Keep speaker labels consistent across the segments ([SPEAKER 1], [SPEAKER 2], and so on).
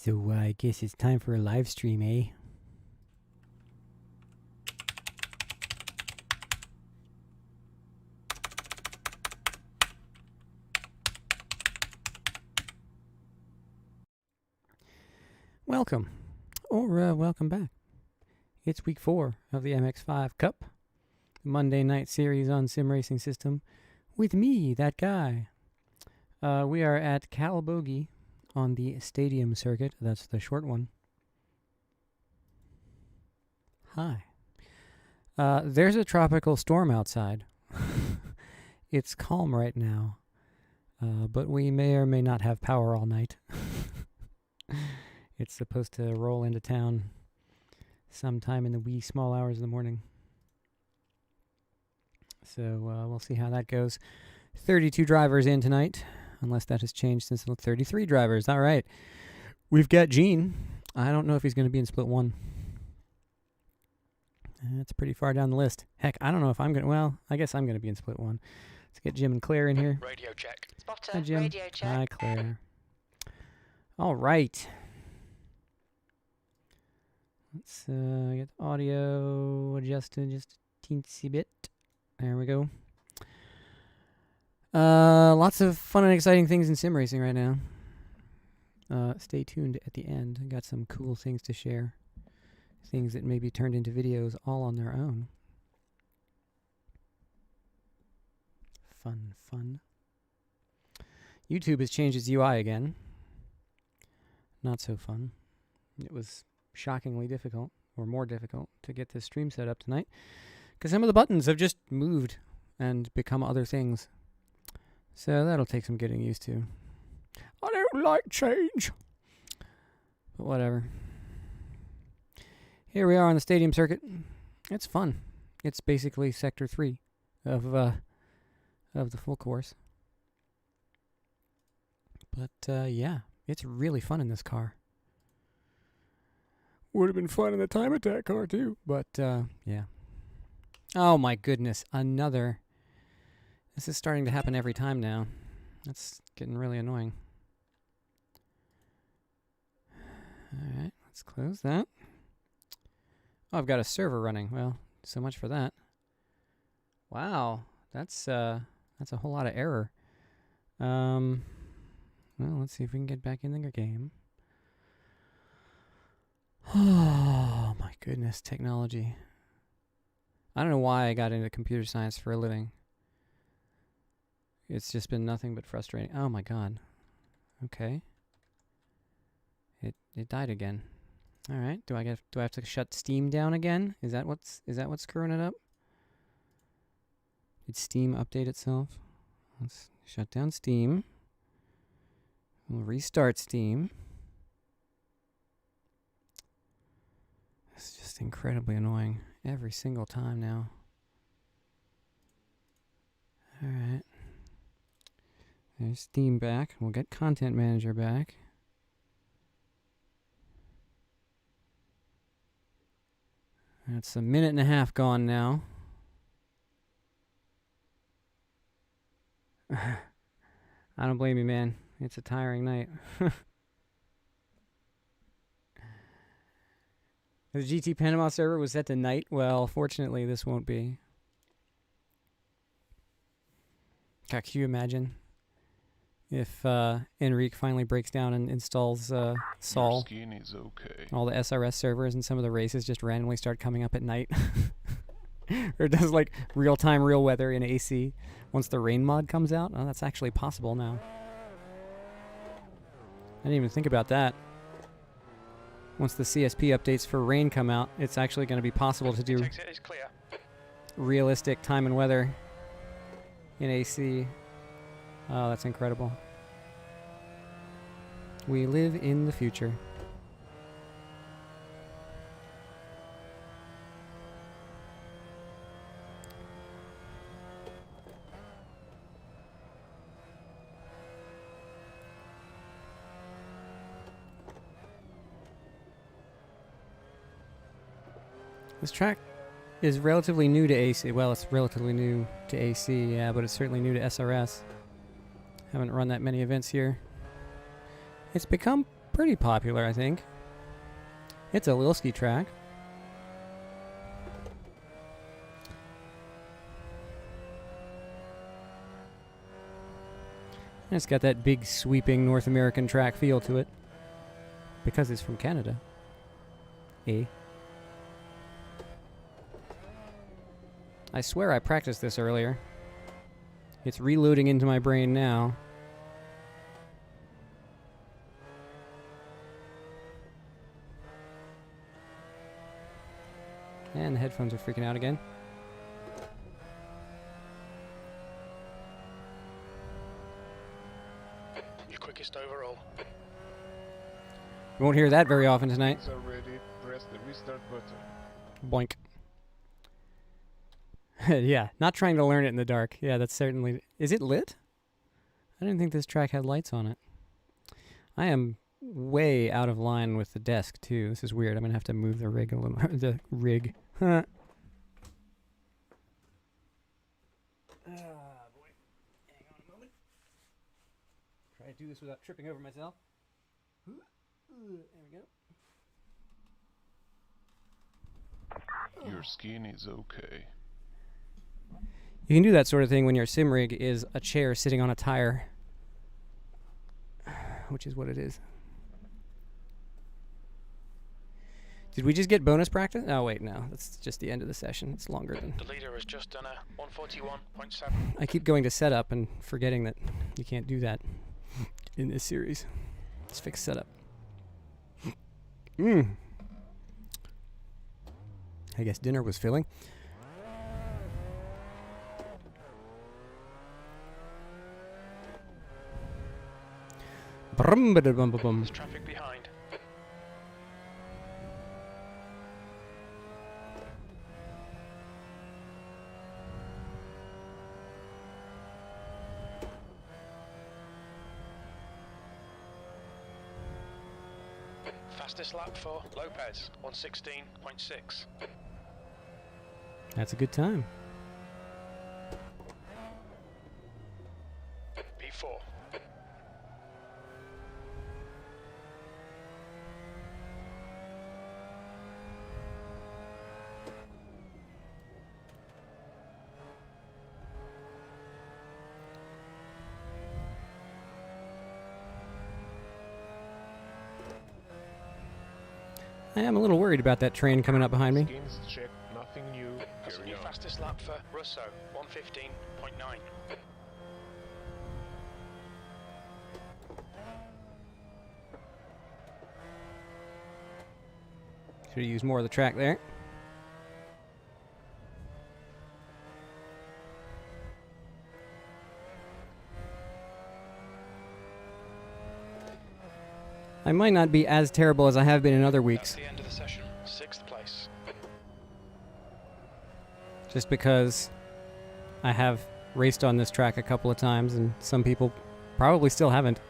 [SPEAKER 1] So I guess it's time for a live stream, eh? Welcome, or welcome back. It's week 4 of the MX-5 Cup, the Monday night series on Sim Racing System, with me, that guy. We are at Calabogie on the stadium circuit. That's the short one. Hi. There's a tropical storm outside. It's calm right now, but we may or may not have power all night. It's supposed to roll into town sometime in the wee small hours of the morning. So we'll see how that goes. 32 drivers in tonight, unless that has changed since 33 drivers. All right. We've got Gene. I don't know if he's going to be in split 1. That's pretty far down the list. Heck, I don't know if I'm going to... Well, I guess I'm going to be in split 1. Let's get Jim and Claire in here.
[SPEAKER 2] Radio check.
[SPEAKER 3] Spotter,
[SPEAKER 1] Hi, Jim.
[SPEAKER 3] radio check.
[SPEAKER 1] Hi, Claire. All right. Let's get the audio adjusted just a teensy bit. There we go. Lots of fun and exciting things in sim racing right now. Stay tuned at the end. I got some cool things to share. Things that may be turned into videos all on their own. Fun, fun. YouTube has changed its UI again. Not so fun. It was shockingly difficult, or more difficult, to get this stream set up tonight, because some of the buttons have just moved and become other things. So that'll take some getting used to. I don't like change. But whatever. Here we are on the stadium circuit. It's fun. It's basically Sector 3 of the full course. But yeah, it's really fun in this car. Would have been fun in the time attack car too, but yeah. Oh my goodness, another. This is starting to happen every time now. That's getting really annoying. Alright, let's close that. Oh, I've got a server running. Well, so much for that. Wow, that's a whole lot of error. Well, let's see if we can get back in the game. Oh my goodness, technology. I don't know why I got into computer science for a living. It's just been nothing but frustrating. Oh my god. Okay. It died again. All right. Do I have to shut Steam down again? Is that what's screwing it up? Did Steam update itself? Let's shut down Steam. We'll restart Steam. It's just incredibly annoying every single time now. All right. There's Steam back. We'll get Content Manager back. That's a minute and a half gone now. I don't blame you, man. It's a tiring night. The GT Panama server was set to night. Well, fortunately, this won't be. God, can you imagine if Enrique finally breaks down and installs Sol?
[SPEAKER 2] Okay.
[SPEAKER 1] All the SRS servers and some of the races just randomly start coming up at night. Or does like real-time, real weather in AC once the rain mod comes out. Oh, that's actually possible now. I didn't even think about that. Once the CSP updates for rain come out, it's actually going to be possible to do realistic time and weather in AC. Oh, that's incredible. We live in the future. This track is relatively new to AC. Well, it's relatively new to AC, yeah, but it's certainly new to SRS. Haven't run that many events here. It's become pretty popular, I think. It's a LilSki track. And it's got that big, sweeping North American track feel to it. Because it's from Canada. I swear I practiced this earlier. It's reloading into my brain now. And the headphones are freaking out again.
[SPEAKER 2] Your quickest overall.
[SPEAKER 1] You won't hear that very often tonight.
[SPEAKER 3] Are ready. Press the restart button.
[SPEAKER 1] Boink. Yeah, not trying to learn it in the dark. Yeah, that's certainly... Is it lit? I didn't think this track had lights on it. I am way out of line with the desk, too. This is weird. I'm going to have to move the rig a little... the rig. Boy. Hang on a moment. Try to do this without tripping over myself. There we go.
[SPEAKER 3] Your skin is okay.
[SPEAKER 1] You can do that sort of thing when your sim rig is a chair sitting on a tire. Which is what it is. Did we just get bonus practice? Oh, wait, no. That's just the end of the session. It's longer than...
[SPEAKER 2] The leader has just done a 141.7.
[SPEAKER 1] I keep going to setup and forgetting that you can't do that in this series. Let's fix setup. I guess dinner was filling.
[SPEAKER 2] There's traffic behind. Fastest lap for Lopez, 116.6.
[SPEAKER 1] That's a good time.
[SPEAKER 2] P4.
[SPEAKER 1] I am a little worried about that train coming up behind me.
[SPEAKER 3] Skins check, nothing new.
[SPEAKER 2] That's the new fastest lap for Russo, 115.9.
[SPEAKER 1] Should have used more of the track there. I might not be as terrible as I have been in other weeks.
[SPEAKER 2] That's the end of the session. 6th place.
[SPEAKER 1] Just because I have raced on this track a couple of times and some people probably still haven't.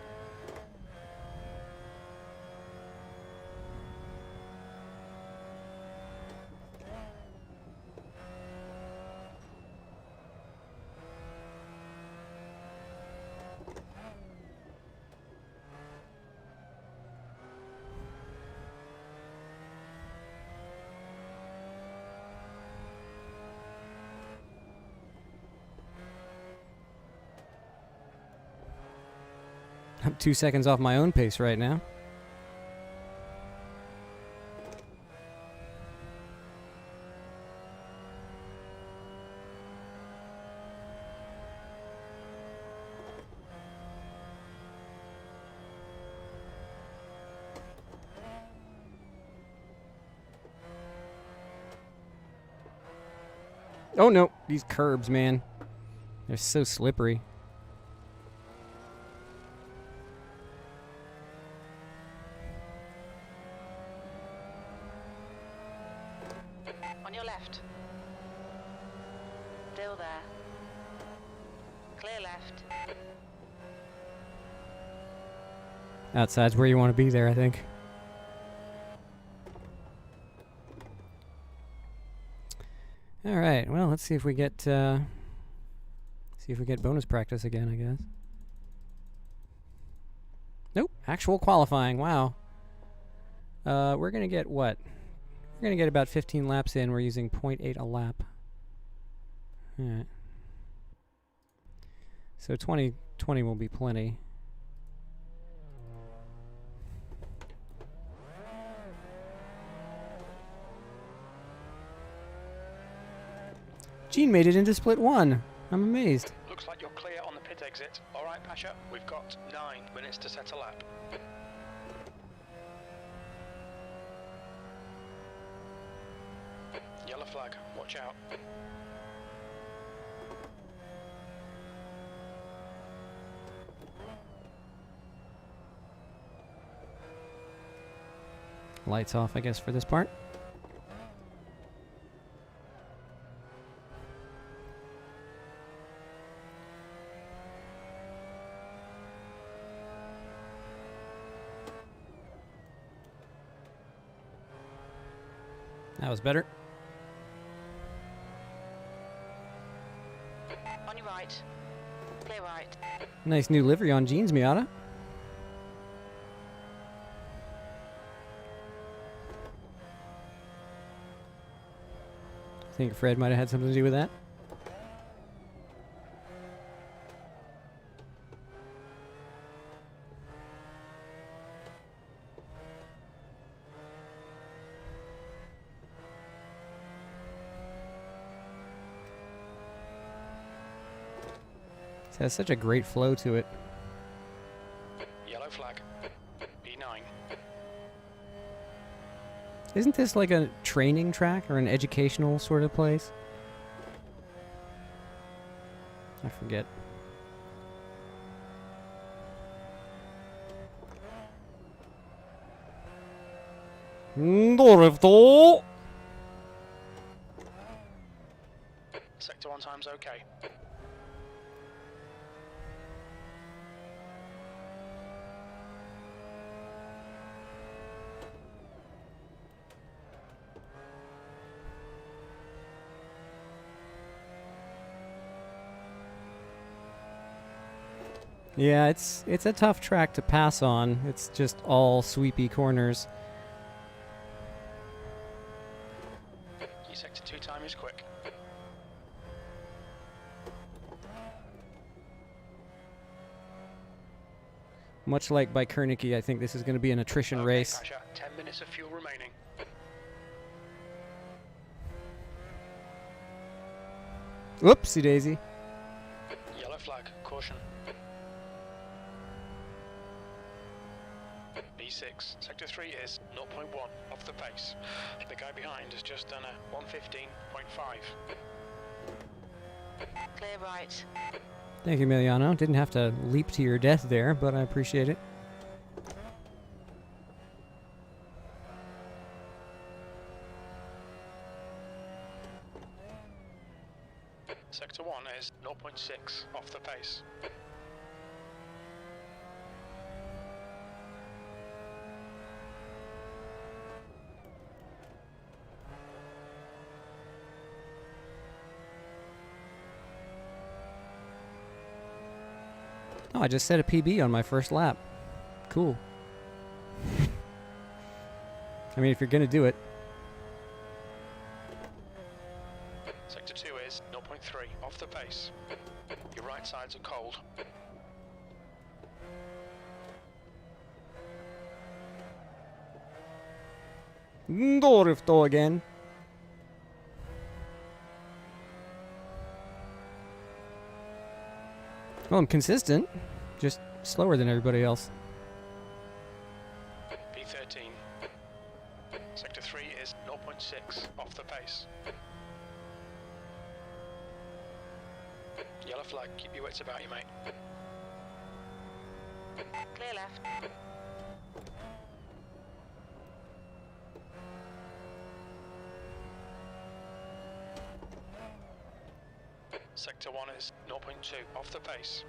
[SPEAKER 1] I'm 2 seconds off my own pace right now. Oh no, these curbs, man. They're so slippery.
[SPEAKER 4] On your left. Still there. Clear left.
[SPEAKER 1] Outside's where you want to be there, I think. All right. Well, let's see if we get bonus practice again, I guess. Nope. Actual qualifying. Wow. We're going to get what? We're going to get about 15 laps in. We're using 0.8 a lap. Alright. So 20 will be plenty. Gene made it into split 1. I'm amazed.
[SPEAKER 2] Looks like you're clear on the pit exit. All right, Pasha, we've got 9 minutes to set a lap. Yellow flag, watch out.
[SPEAKER 1] Lights off, I guess, for this part. That was better.
[SPEAKER 4] On your right. Clear right.
[SPEAKER 1] Nice new livery on Gene's Miata. I think Fred might have had something to do with that. It has such a great flow to it.
[SPEAKER 2] Yellow flag. B9.
[SPEAKER 1] Isn't this like a training track or an educational sort of place? I forget.
[SPEAKER 2] Sector 1 time's okay.
[SPEAKER 1] Yeah, it's a tough track to pass on. It's just all sweepy corners.
[SPEAKER 2] Your sector 2 time is quick.
[SPEAKER 1] Much like by Kernicki, I think this is going to be an attrition race.
[SPEAKER 2] Pasha, 10 minutes of fuel remaining.
[SPEAKER 1] Whoopsie daisy.
[SPEAKER 2] Yellow flag, caution. B6, sector 3 is 0.1 off the pace. The guy behind has just done a 115.5.
[SPEAKER 4] Clear right.
[SPEAKER 1] Thank you, Emiliano. Didn't have to leap to your death there, but I appreciate it.
[SPEAKER 2] Sector 1 is 0.6 off the pace.
[SPEAKER 1] Oh, I just set a PB on my first lap. Cool. I mean, if you're going to do it.
[SPEAKER 2] Sector 2 is 0.3 off the pace. Your right sides are cold.
[SPEAKER 1] Dorifto again. Well, I'm consistent, just slower than everybody else.
[SPEAKER 2] B13. Sector 3 is 0.6 off the pace. Yellow flag, keep your wits about you, mate.
[SPEAKER 4] Clear left.
[SPEAKER 2] Sector 1 is 0.2 off the pace.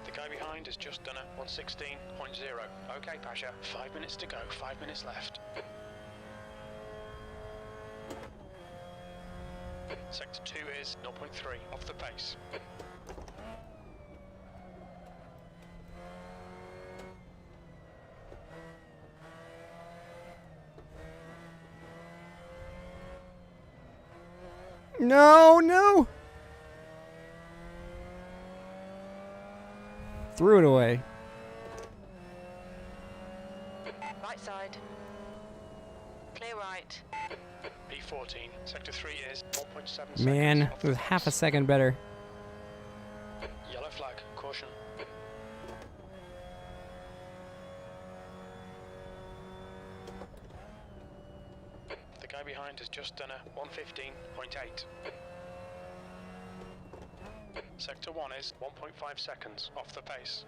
[SPEAKER 2] The guy guy behind has just done a 116.0. Okay, Pasha, 5 minutes to go, 5 minutes left. Sector 2 is 0.3 off the pace.
[SPEAKER 1] No, no! Threw it away.
[SPEAKER 4] Right side. Clear right.
[SPEAKER 2] P14, sector 3 is 1.7
[SPEAKER 1] Man,
[SPEAKER 2] seconds off
[SPEAKER 1] it
[SPEAKER 2] the
[SPEAKER 1] was half a
[SPEAKER 2] pace.
[SPEAKER 1] second better.
[SPEAKER 2] Yellow flag, caution. The guy behind has just done a 115.8. Sector 1 is 1.5 seconds off the pace.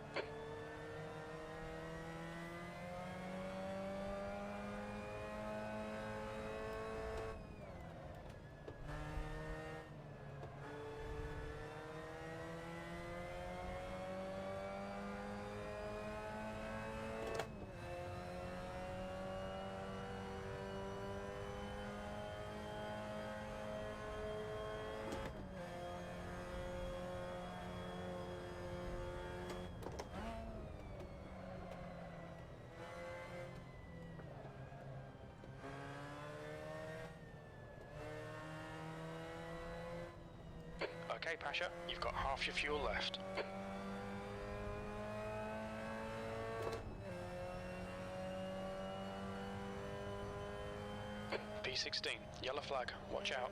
[SPEAKER 2] Okay, Pasha, you've got half your fuel left. P16, yellow flag, watch out.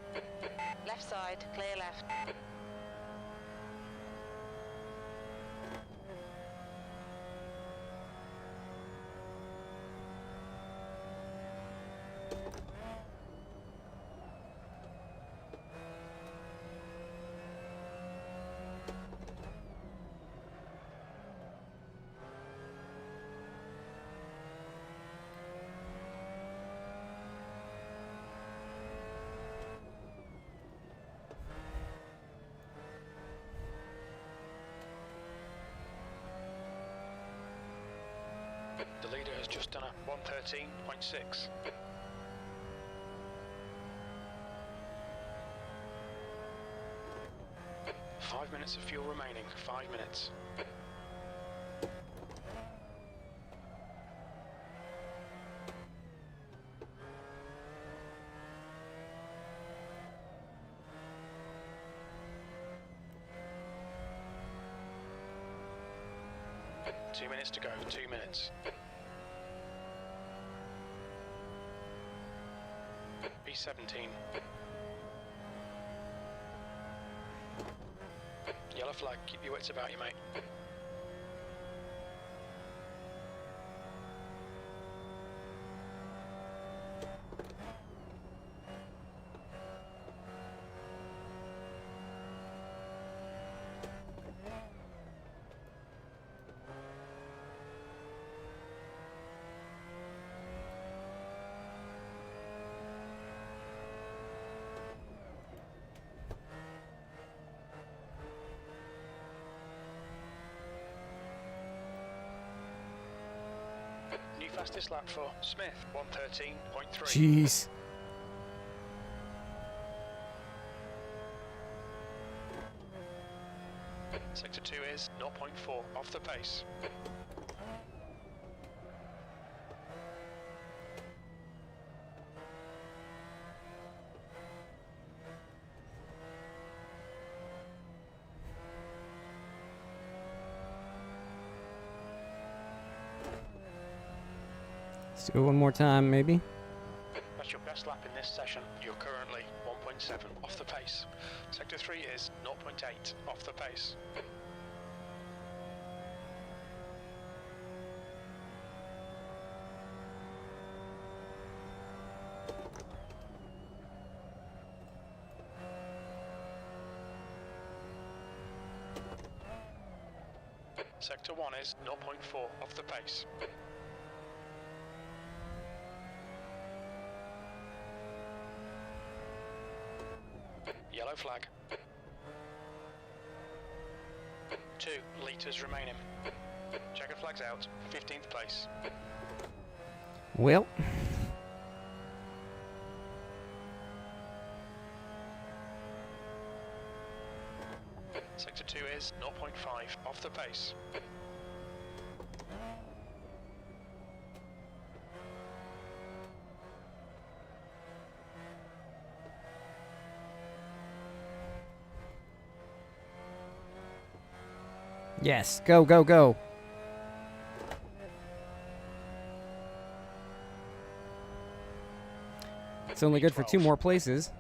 [SPEAKER 4] Left side. Clear left.
[SPEAKER 2] The leader has just done a 113.6. Five minutes of fuel remaining, 5 minutes. Two minutes to go, 2 minutes. B17. Yellow flag, keep your wits about you, mate. New fastest lap for Smith, 113.3.
[SPEAKER 1] Jeez.
[SPEAKER 2] Sector 2 is 0.4 off the pace.
[SPEAKER 1] Let's do it one more time, maybe.
[SPEAKER 2] That's your best lap in this session. You're currently 1.7 off the pace. Sector 3 is 0.8 off the pace. Sector 1 is 0.4 off the pace. Yellow flag. 2 litres remaining. Checkered flags out, 15th place.
[SPEAKER 1] Well.
[SPEAKER 2] Sector 2 is 0.5 off the pace.
[SPEAKER 1] Yes, go, go, go. It's only good for 2 more places.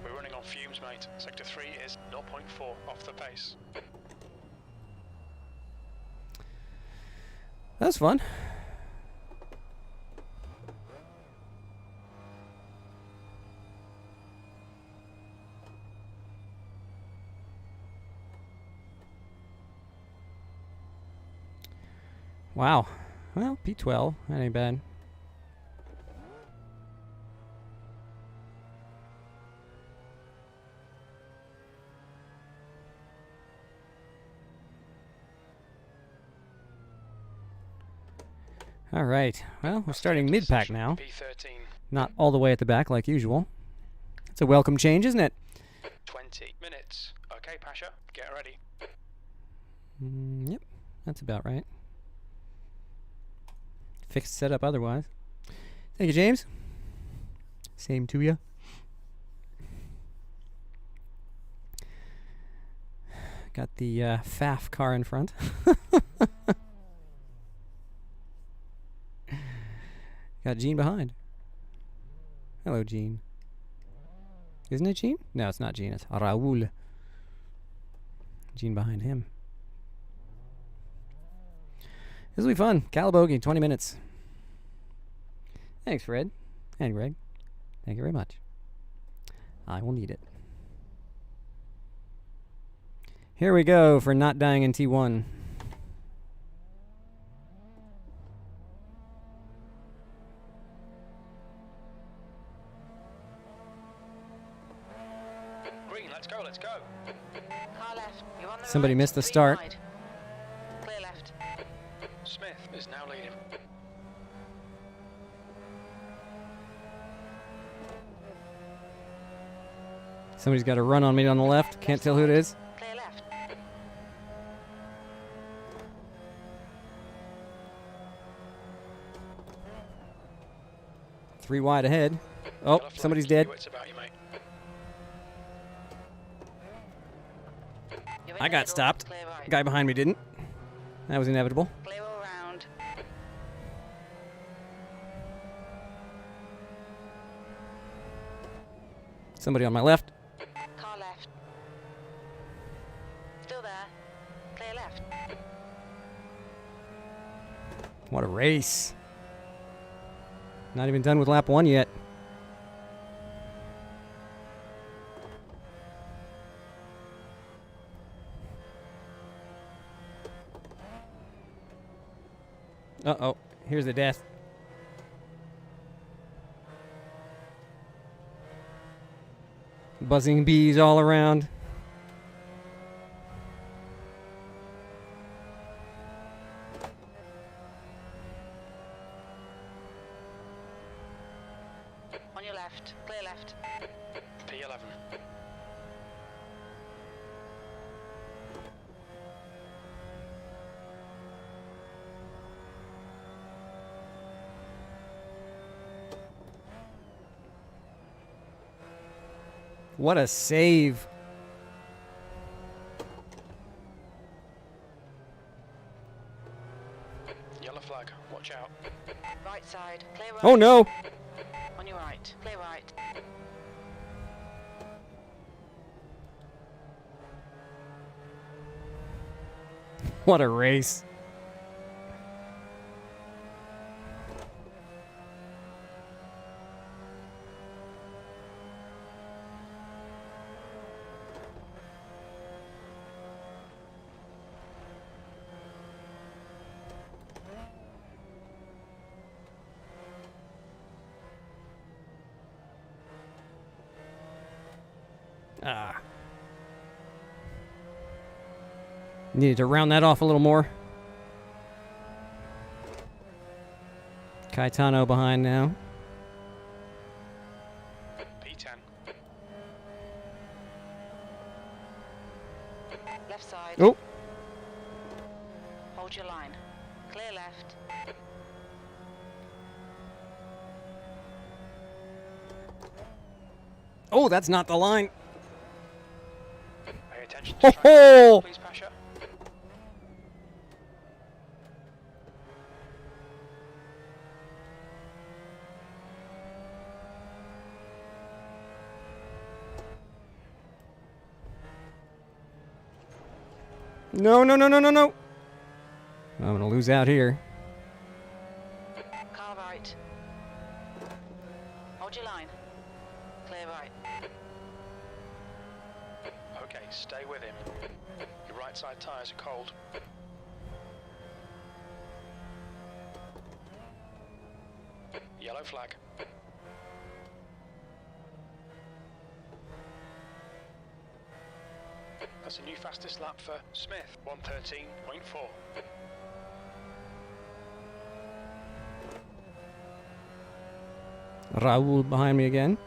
[SPEAKER 2] We're running on fumes, mate. Sector 3 is 0.4 off the pace.
[SPEAKER 1] That was fun. Wow. Well, P12. That ain't bad. All right. Well, we're starting mid-pack now.
[SPEAKER 2] P13.
[SPEAKER 1] Not all the way at the back like usual. It's a welcome change, isn't it?
[SPEAKER 2] 20 minutes. Okay, Pasha, get ready.
[SPEAKER 1] Yep. That's about right. Fixed setup otherwise. Thank you, James. Same to you. Got the FAF car in front. Got Gene behind. Hello, Gene. Isn't it Gene? No, it's not Gene. It's Raul. Gene behind him. This will be fun. Calabogie, 20 minutes. Thanks, Fred. And Greg. Thank you very much. I will need it. Here we go for not dying in T1.
[SPEAKER 2] Green, let's go, let's go.
[SPEAKER 4] Car left. You're on the
[SPEAKER 1] Somebody
[SPEAKER 4] right.
[SPEAKER 1] missed the
[SPEAKER 4] Green
[SPEAKER 1] start.
[SPEAKER 4] wide. Clear left.
[SPEAKER 2] Smith is now leading.
[SPEAKER 1] Somebody's got a run on me on the left. Can't tell who it is.
[SPEAKER 4] Clear left.
[SPEAKER 1] 3 wide ahead. Oh,
[SPEAKER 2] Yellow flag,
[SPEAKER 1] somebody's
[SPEAKER 2] keep your
[SPEAKER 1] dead.
[SPEAKER 2] wits about you, mate.
[SPEAKER 4] You're in
[SPEAKER 1] I
[SPEAKER 4] the
[SPEAKER 1] got
[SPEAKER 4] middle.
[SPEAKER 1] stopped.
[SPEAKER 4] Clear right.
[SPEAKER 1] Guy behind me didn't. That was inevitable.
[SPEAKER 4] Clear all round.
[SPEAKER 1] Somebody on my left.
[SPEAKER 4] Car left. Still there. Clear left.
[SPEAKER 1] What a race. Not even done with lap 1 yet. Uh-oh. Here's the death. Buzzing bees all around.
[SPEAKER 4] On your left. Clear left.
[SPEAKER 2] P11.
[SPEAKER 1] What a save.
[SPEAKER 2] Yellow flag, watch out.
[SPEAKER 4] Right side. Clear right.
[SPEAKER 1] Oh no!
[SPEAKER 4] On your right. Clear right.
[SPEAKER 1] What a race. Needed to round that off a little more. Caetano behind now.
[SPEAKER 2] P10.
[SPEAKER 4] Left side.
[SPEAKER 1] Oh,
[SPEAKER 4] Hold your line. Clear left.
[SPEAKER 1] oh, that's not the line.
[SPEAKER 2] Pay attention
[SPEAKER 1] Ho
[SPEAKER 2] to track
[SPEAKER 1] ho!
[SPEAKER 2] limits, please, Pasha.
[SPEAKER 1] No, no, no, no, no, no. I'm going to lose out here.
[SPEAKER 4] Car right. Hold your line. Clear right.
[SPEAKER 2] Okay, stay with him. Your right side tyres are cold. Yellow flag. That's a new fastest lap for Smith, 1:13.4.
[SPEAKER 1] Raul behind me again.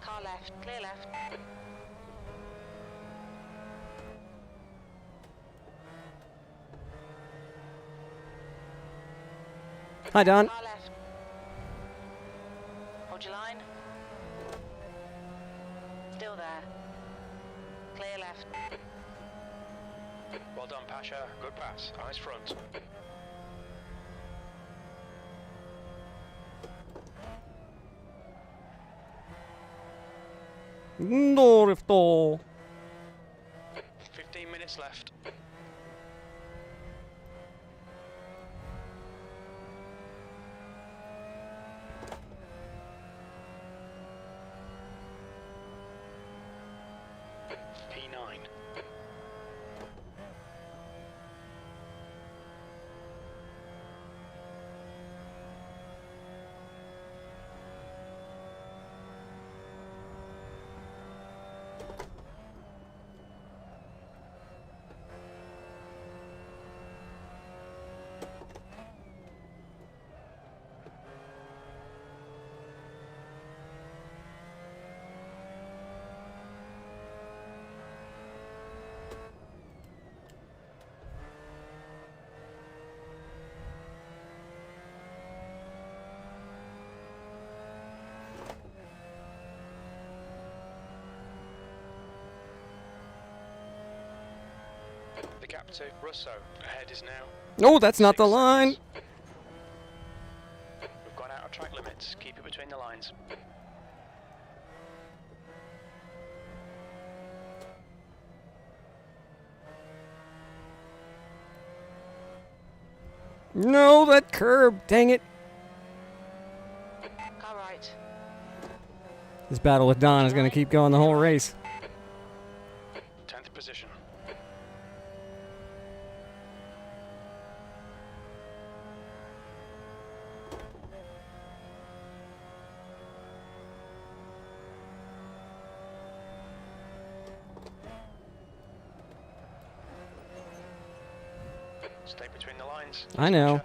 [SPEAKER 4] Car left. Clear left.
[SPEAKER 1] Hi, Don.
[SPEAKER 4] Car left. Hold your line. Still there. Clear left.
[SPEAKER 2] Well done, Pasha. Good pass. Eyes front.
[SPEAKER 1] Norifto.
[SPEAKER 2] 15 minutes left. P9. The gap to Russo ahead is now.
[SPEAKER 1] No, that's not the
[SPEAKER 2] 6
[SPEAKER 1] line.
[SPEAKER 2] seconds. We've gone out of track limits. Keep it between the lines.
[SPEAKER 1] No, that curb. Dang it.
[SPEAKER 4] Car right.
[SPEAKER 1] This battle with Don is going to keep going the whole race.
[SPEAKER 2] 10th position. Stay between the lines.
[SPEAKER 1] I know.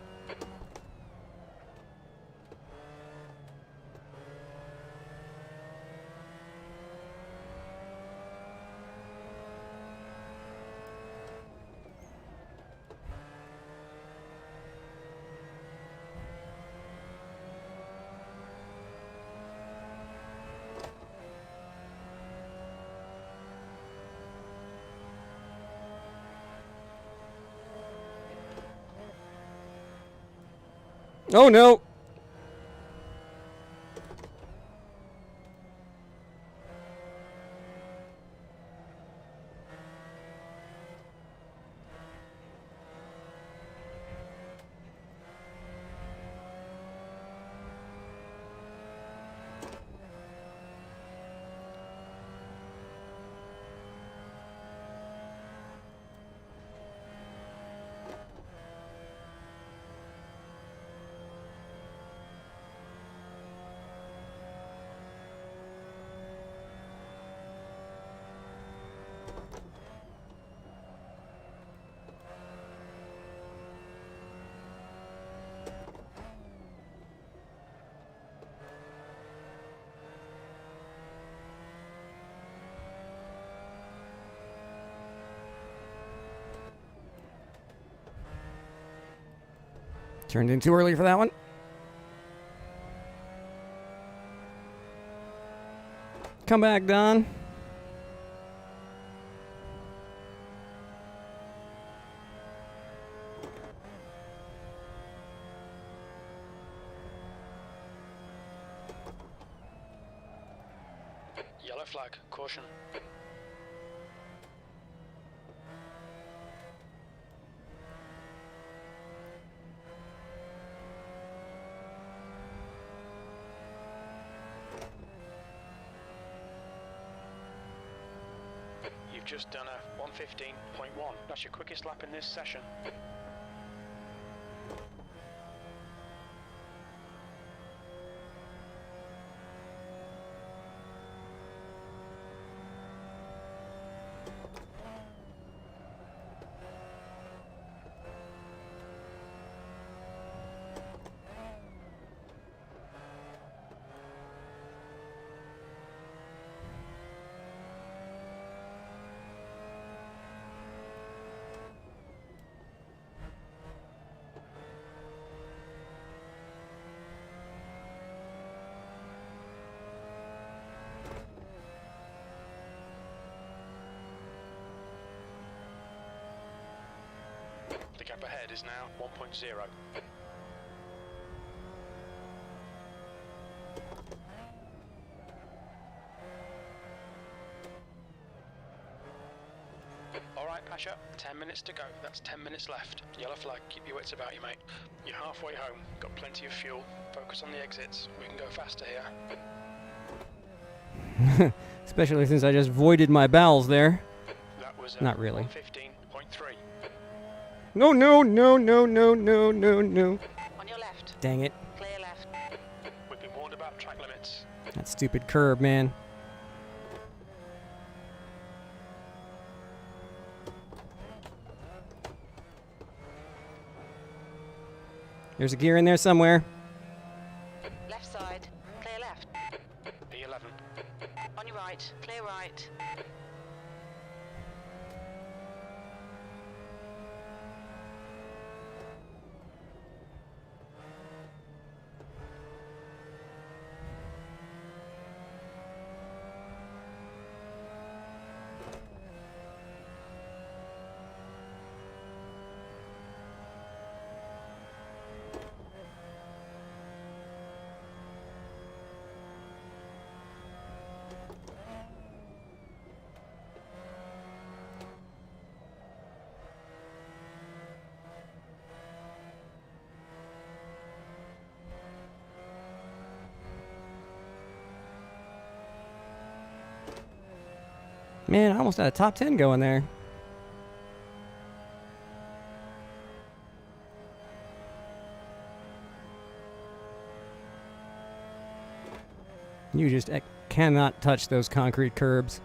[SPEAKER 1] Oh no. Turned in too early for that one. Come back, Don.
[SPEAKER 2] Yellow flag, caution. You've just done a 1:15.1. That's your quickest lap in this session. The gap ahead is now 1.0. Alright, Pasha, 10 minutes to go. That's 10 minutes left. Yellow flag, keep your wits about you, mate. You're halfway home, got plenty of fuel. Focus on the exits. We can go faster here.
[SPEAKER 1] Especially since I just voided my bowels there.
[SPEAKER 2] That was
[SPEAKER 1] Not really.
[SPEAKER 2] 1:15.3.
[SPEAKER 1] No, no, no, no, no, no, no, no.
[SPEAKER 4] On your left.
[SPEAKER 1] Dang it.
[SPEAKER 4] Clear left.
[SPEAKER 2] We've been warned about track limits.
[SPEAKER 1] That stupid curb, man. There's a gear in there somewhere.
[SPEAKER 4] Left side. Clear left.
[SPEAKER 2] P11.
[SPEAKER 4] On your right. Clear right.
[SPEAKER 1] Man, I almost had a top 10 going there. You just cannot touch those concrete curbs.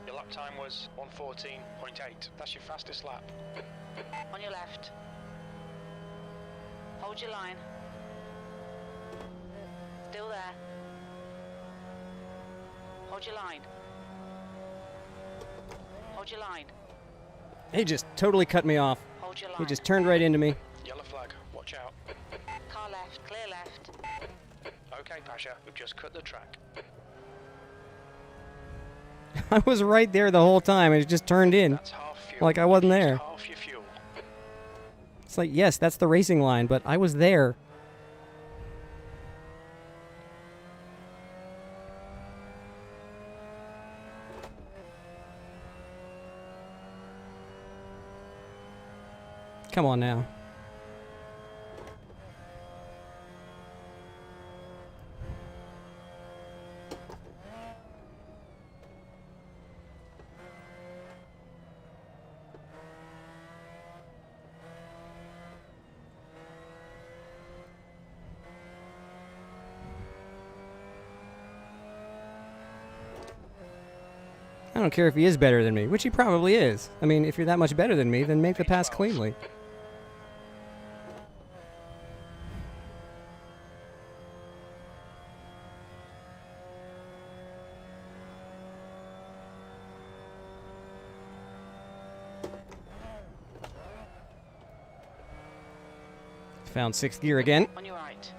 [SPEAKER 2] Your lap time was 1:14.8. That's your fastest lap.
[SPEAKER 4] On your left. Hold your line. Still there. Hold your line. Hold your line.
[SPEAKER 1] He just totally cut me off.
[SPEAKER 4] Hold your line.
[SPEAKER 1] He just turned right into me.
[SPEAKER 2] Yellow flag, watch out.
[SPEAKER 4] Car left. Clear left.
[SPEAKER 2] Okay, Pasha, we've just cut the track.
[SPEAKER 1] I was right there the whole time and it just turned in.
[SPEAKER 2] That's half fuel.
[SPEAKER 1] Like I wasn't
[SPEAKER 2] Used
[SPEAKER 1] there.
[SPEAKER 2] Half your fuel.
[SPEAKER 1] It's like, yes, that's the racing line, but I was there. Come on now. I don't care if he is better than me, which he probably is. I mean, if you're that much better than me, then make the pass cleanly. Found sixth gear again.
[SPEAKER 4] On your right.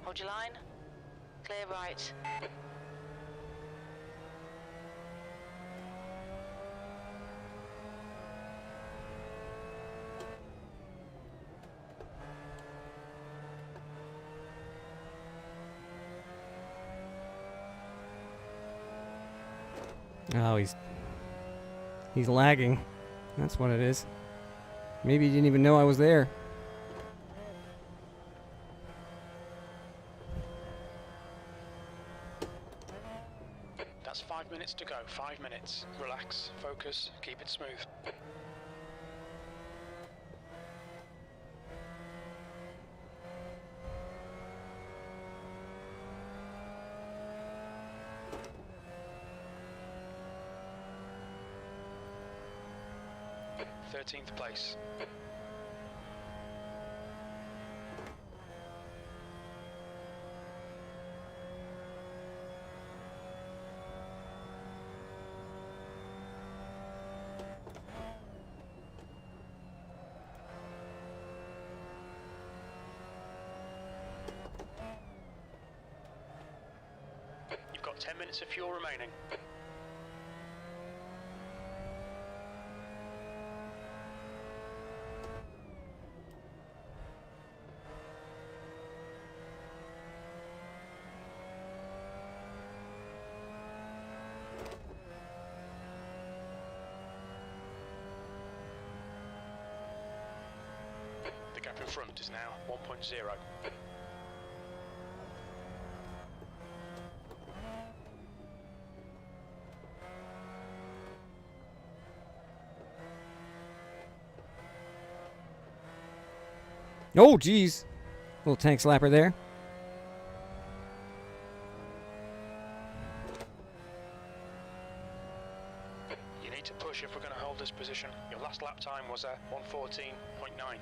[SPEAKER 4] Hold your line. Clear right.
[SPEAKER 1] Oh, he's lagging. That's what it is. Maybe he didn't even know I was there.
[SPEAKER 2] That's 5 minutes to go. 5 minutes. Relax, focus, keep it smooth. Thirteenth place. You've got 10 minutes of fuel remaining. The gap in front is now 1.0.
[SPEAKER 1] Oh, geez. Little tank slapper there.
[SPEAKER 2] You need to push if we're going to hold this position. Your last lap time was a 1:14.9.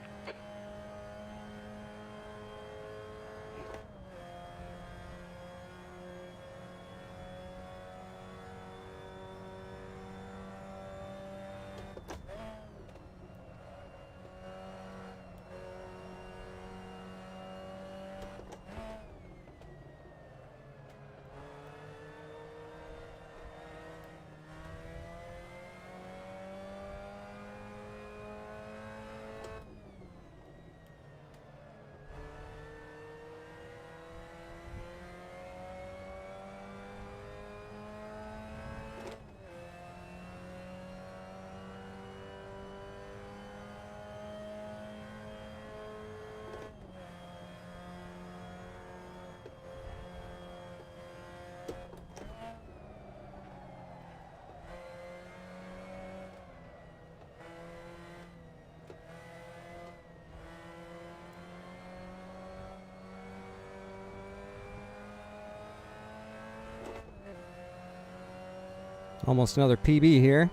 [SPEAKER 1] Almost another PB here.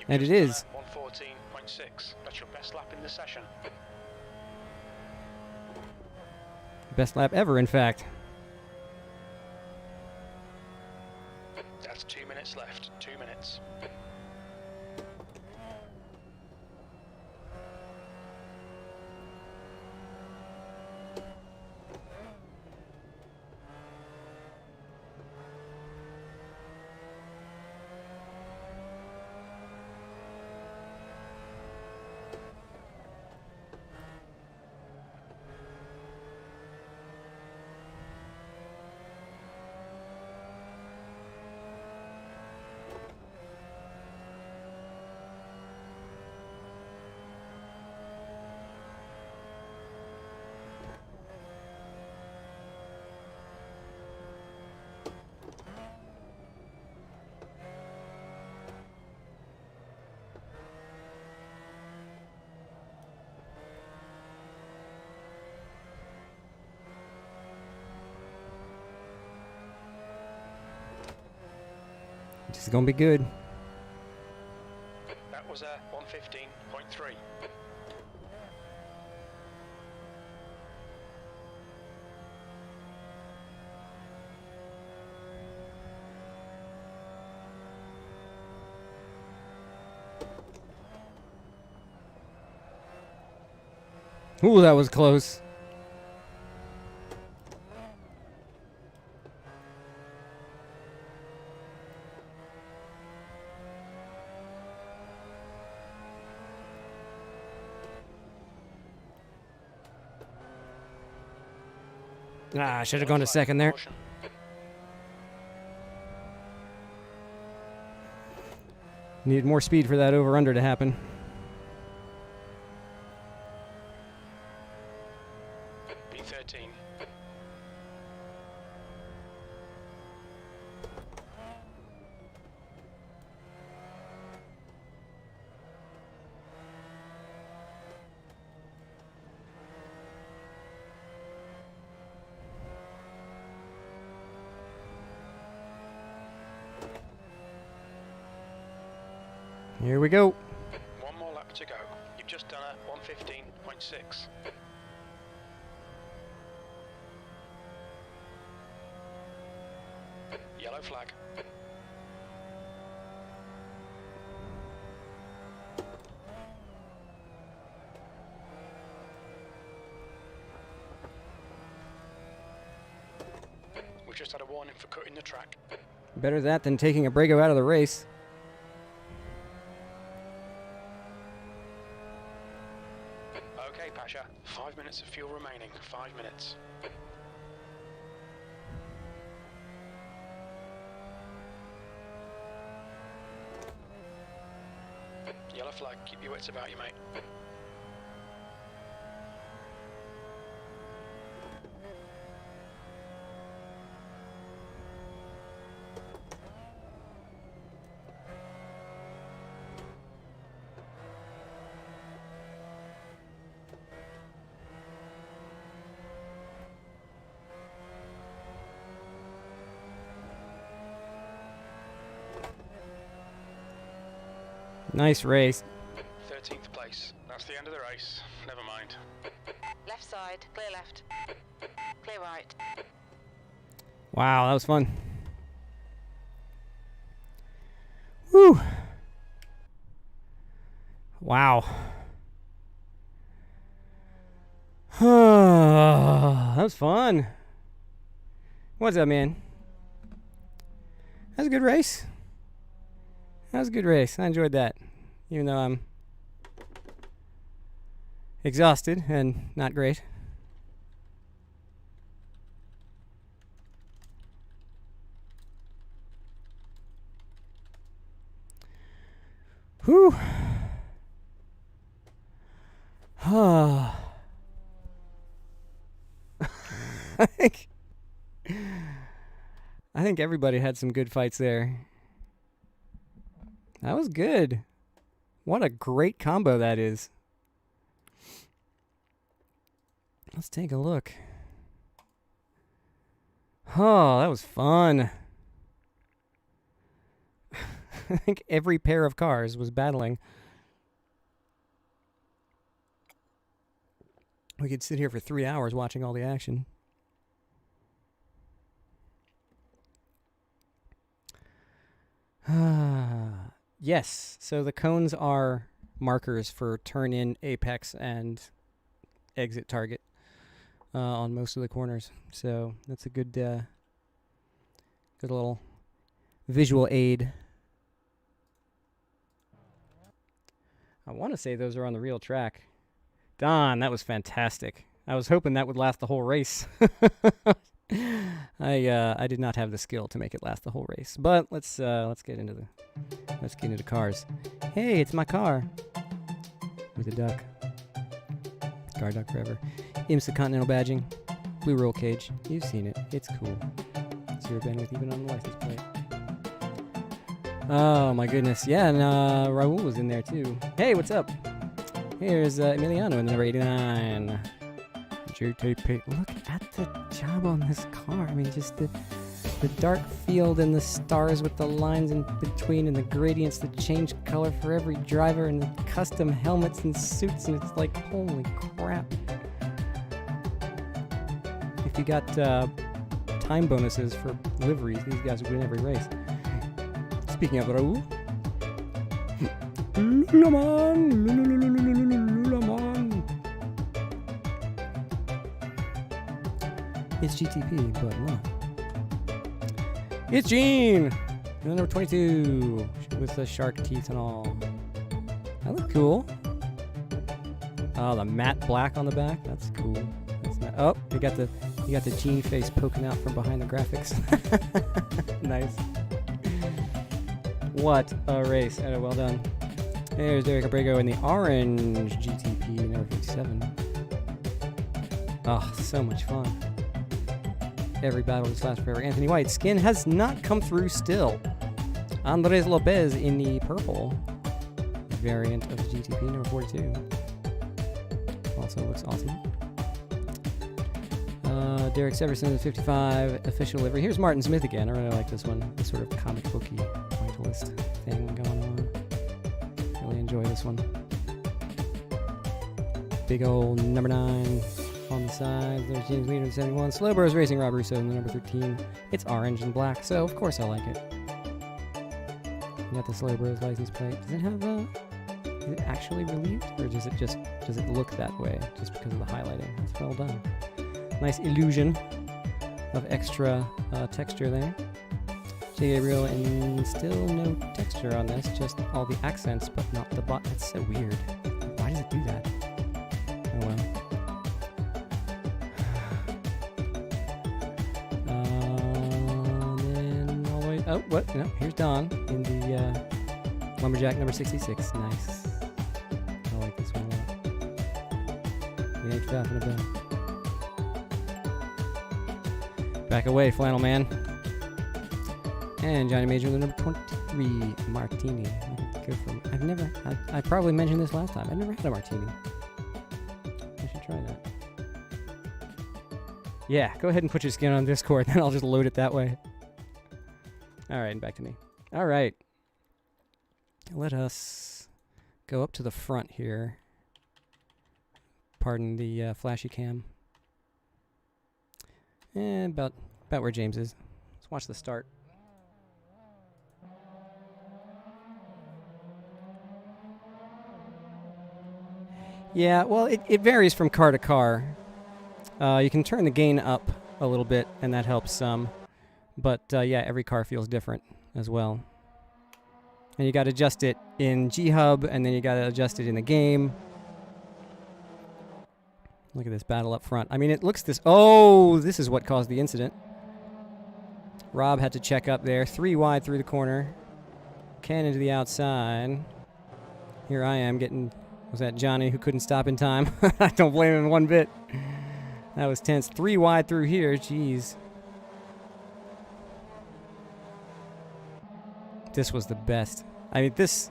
[SPEAKER 1] And it is.
[SPEAKER 2] 1:14.6. That's your best lap in the session.
[SPEAKER 1] Best lap ever, in fact.
[SPEAKER 2] That's 2 minutes left. 2 minutes.
[SPEAKER 1] This is gonna be good.
[SPEAKER 2] That was a 115.3.
[SPEAKER 1] Ooh, that was close. Ah, I should have gone to second there. Needed more speed for that over-under to happen.
[SPEAKER 2] B13.
[SPEAKER 1] Here we go.
[SPEAKER 2] One more lap to go. You've just done a 115.6. Yellow flag. We've just had a warning for cutting the track.
[SPEAKER 1] Better that than taking a Brago out of the race.
[SPEAKER 2] Okay, Pasha. 5 minutes of fuel remaining. 5 minutes. Yellow flag. Keep your wits about you, mate.
[SPEAKER 1] Nice race.
[SPEAKER 2] 13th place. That's the end of the race. Never mind.
[SPEAKER 4] Left side, clear left. Clear right.
[SPEAKER 1] Wow, that was fun. Woo! Wow. That was fun. What's up, man? That was a good race. That was a good race. I enjoyed that. Even though I'm exhausted and not great. Whew. I think everybody had some good fights there. That was good. What a great combo that is. Let's take a look. Oh, that was fun. I think every pair of cars was battling. We could sit here for 3 hours watching all the action. Yes, so the cones are markers for turn in, apex, and exit target on most of the corners. So that's a good, good little visual aid. I want to say those are on the real track. Don, that was fantastic. I was hoping that would last the whole race. I did not have the skill to make it last the whole race. But let's get into the cars. Hey, it's my car with a duck. Car duck forever. IMSA Continental badging, blue roll cage. You've seen it. It's cool. 0 bandwidth even on the license plate. Oh my goodness. Yeah, and Raul was in there too. Hey, what's up? Here's Emiliano in the number 89. GTP. Look at the job on this car. I mean, just the The dark field and the stars with the lines in between and the gradients that change color for every driver and the custom helmets and suits, and it's like, holy crap. If you got time bonuses for liveries, these guys would win every race. Speaking of Raoul, Le Mans. It's GTP, but not. It's Gene! Number 22, with the shark teeth and all. That looks cool. Oh, the matte black on the back. That's cool. That's not, oh, you got the Gene face poking out from behind the graphics. Nice. What a race. Well done. There's Derek Abrego in the orange GTP number 57. Oh, so much fun. Every battle just lasts forever. Anthony White's skin has not come through still. Andres Lopez in the purple variant of the GTP number 42. Also looks awesome. Derek Severson in the 55 official livery. Here's Martin Smith again. I really like this one. This sort of comic booky Titleist thing going on. Really enjoy this one. Big old number 9 on the side. There's James Leader in 71. Slow Bros Racing, Rob Russo in the number 13. It's orange and black, so of course I like it. You got the Slow Bros license plate. Does it have is it actually relieved, or does it look that way just because of the highlighting? That's well done. Nice illusion of extra texture there. J. Gabriel, and still no texture on this, just all the accents, but not the bot. That's so weird. Why does it do that? Oh well. Then all the way. Oh, what? No, here's Don in the Lumberjack number 66. Nice. I like this one a lot. We ain't fapping about. Back away, Flannel Man. And Johnny Major, the number 23, Martini. Good for me. I probably mentioned this last time. I've never had a Martini. I should try that. Yeah, go ahead and put your skin on Discord, then I'll just load it that way. Alright, and back to me. Alright. Let us go up to the front here. Pardon the flashy cam. And about where James is. Let's watch the start. Yeah, well, it varies from car to car. You can turn the gain up a little bit, and that helps some. But, yeah, every car feels different as well. And you got to adjust it in G-Hub, and then you got to adjust it in the game. Look at this battle up front. I mean, it looks this... Oh, this is what caused the incident. Rob had to check up there. 3 wide through the corner. Cannon to the outside. Here I am getting... Was that Johnny who couldn't stop in time? I don't blame him one bit. That was tense. 3 wide through here. Jeez. This was the best. I mean, this...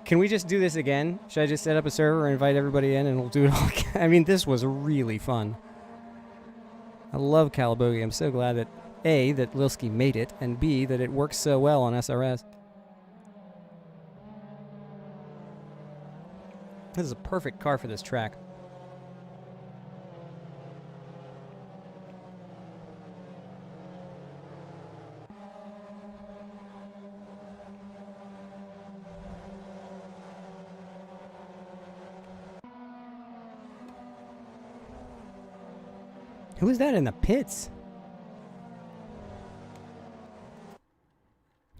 [SPEAKER 1] Can we just do this again? Should I just set up a server and invite everybody in and we'll do it all again? I mean, this was really fun. I love Calabogie. I'm so glad that, A, that LilSki made it, and B, that it works so well on SRS. This is a perfect car for this track. Who is that in the pits?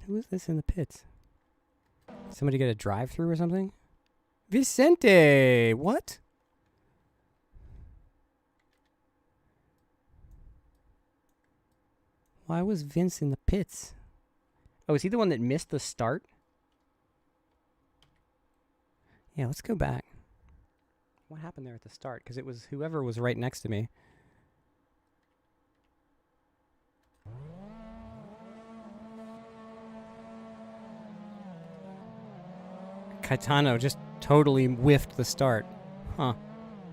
[SPEAKER 1] Who is this in the pits? Somebody get a drive-through or something? Vicente! What? Why was Vince in the pits? Oh, is he the one that missed the start? Yeah, let's go back. What happened there at the start? Because it was whoever was right next to me. Caetano just totally whiffed the start. Huh.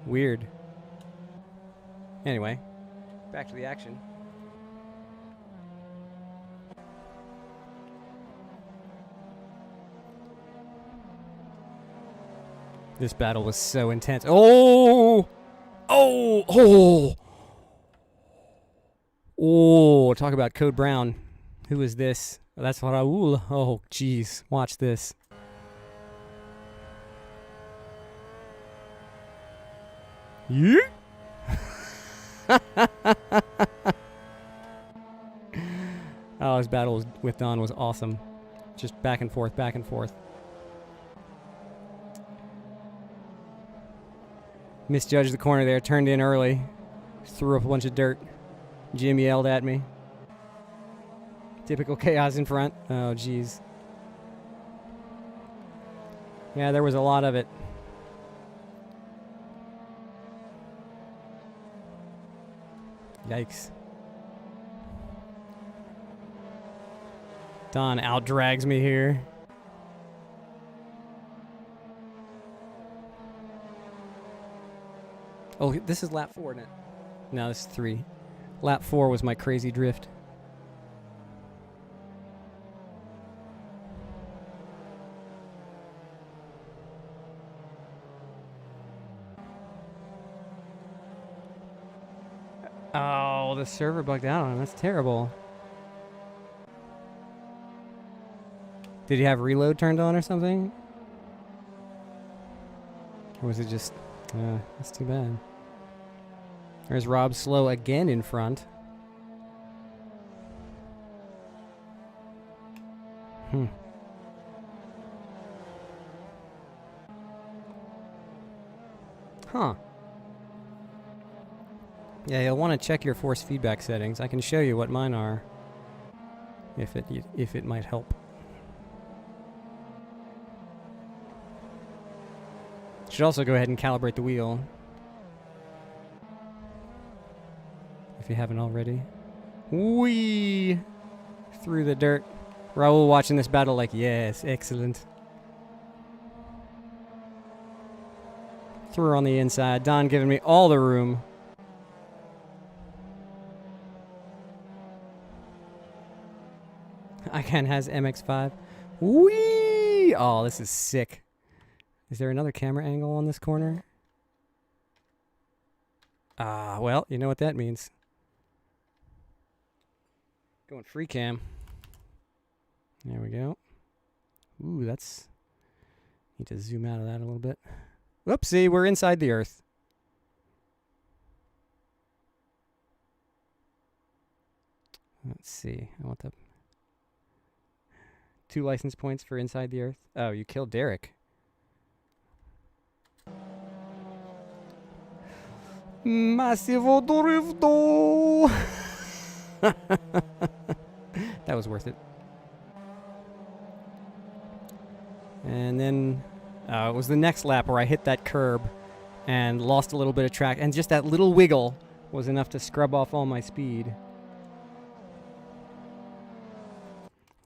[SPEAKER 1] Weird. Anyway, back to the action. This battle was so intense. Oh! Oh! Oh! Oh! Talk about Code Brown. Who is this? Oh, that's Raul. Oh, jeez. Watch this. Yeah. Oh, his battle with Don was awesome. Just back and forth, back and forth. Misjudged the corner there, turned in early. Threw up a bunch of dirt. Jim yelled at me. Typical chaos in front. Oh, jeez. Yeah, there was a lot of it. Yikes. Don outdrags me here. Oh, this is lap 4, isn't it? No, this is 3. Lap 4 was my crazy drift. Oh, the server bugged out on him. That's terrible. Did he have reload turned on or something? Or was it just... that's too bad. There's Rob Slow again in front. Huh. Yeah, you'll want to check your force feedback settings. I can show you what mine are, if it might help. Should also go ahead and calibrate the wheel, if you haven't already. Whee! Through the dirt. Raul watching this battle like, yes, excellent. Threw her on the inside. Don giving me all the room. Icon has MX-5. Whee! Oh, this is sick. Is there another camera angle on this corner? Well, you know what that means. Going free cam. There we go. Ooh, that's... Need to zoom out of that a little bit. Whoopsie, we're inside the Earth. Let's see. I want the... 2 license points for inside the Earth. Oh, you killed Derek. Massivo Drifto! That was worth it. And then it was the next lap where I hit that curb and lost a little bit of track. And just that little wiggle was enough to scrub off all my speed.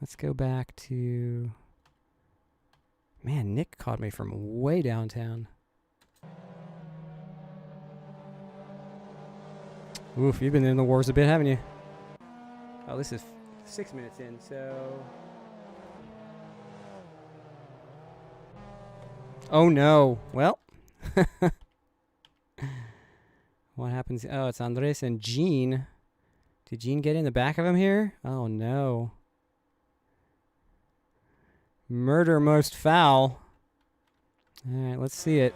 [SPEAKER 1] Let's go back to... Man, Nick caught me from way downtown. Oof, you've been in the wars a bit, haven't you? Oh, this is 6 minutes in, so... Oh, no. Well. What happens? Oh, it's Andres and Gene. Did Gene get in the back of him here? Oh, no. Murder most foul. Alright, let's see it.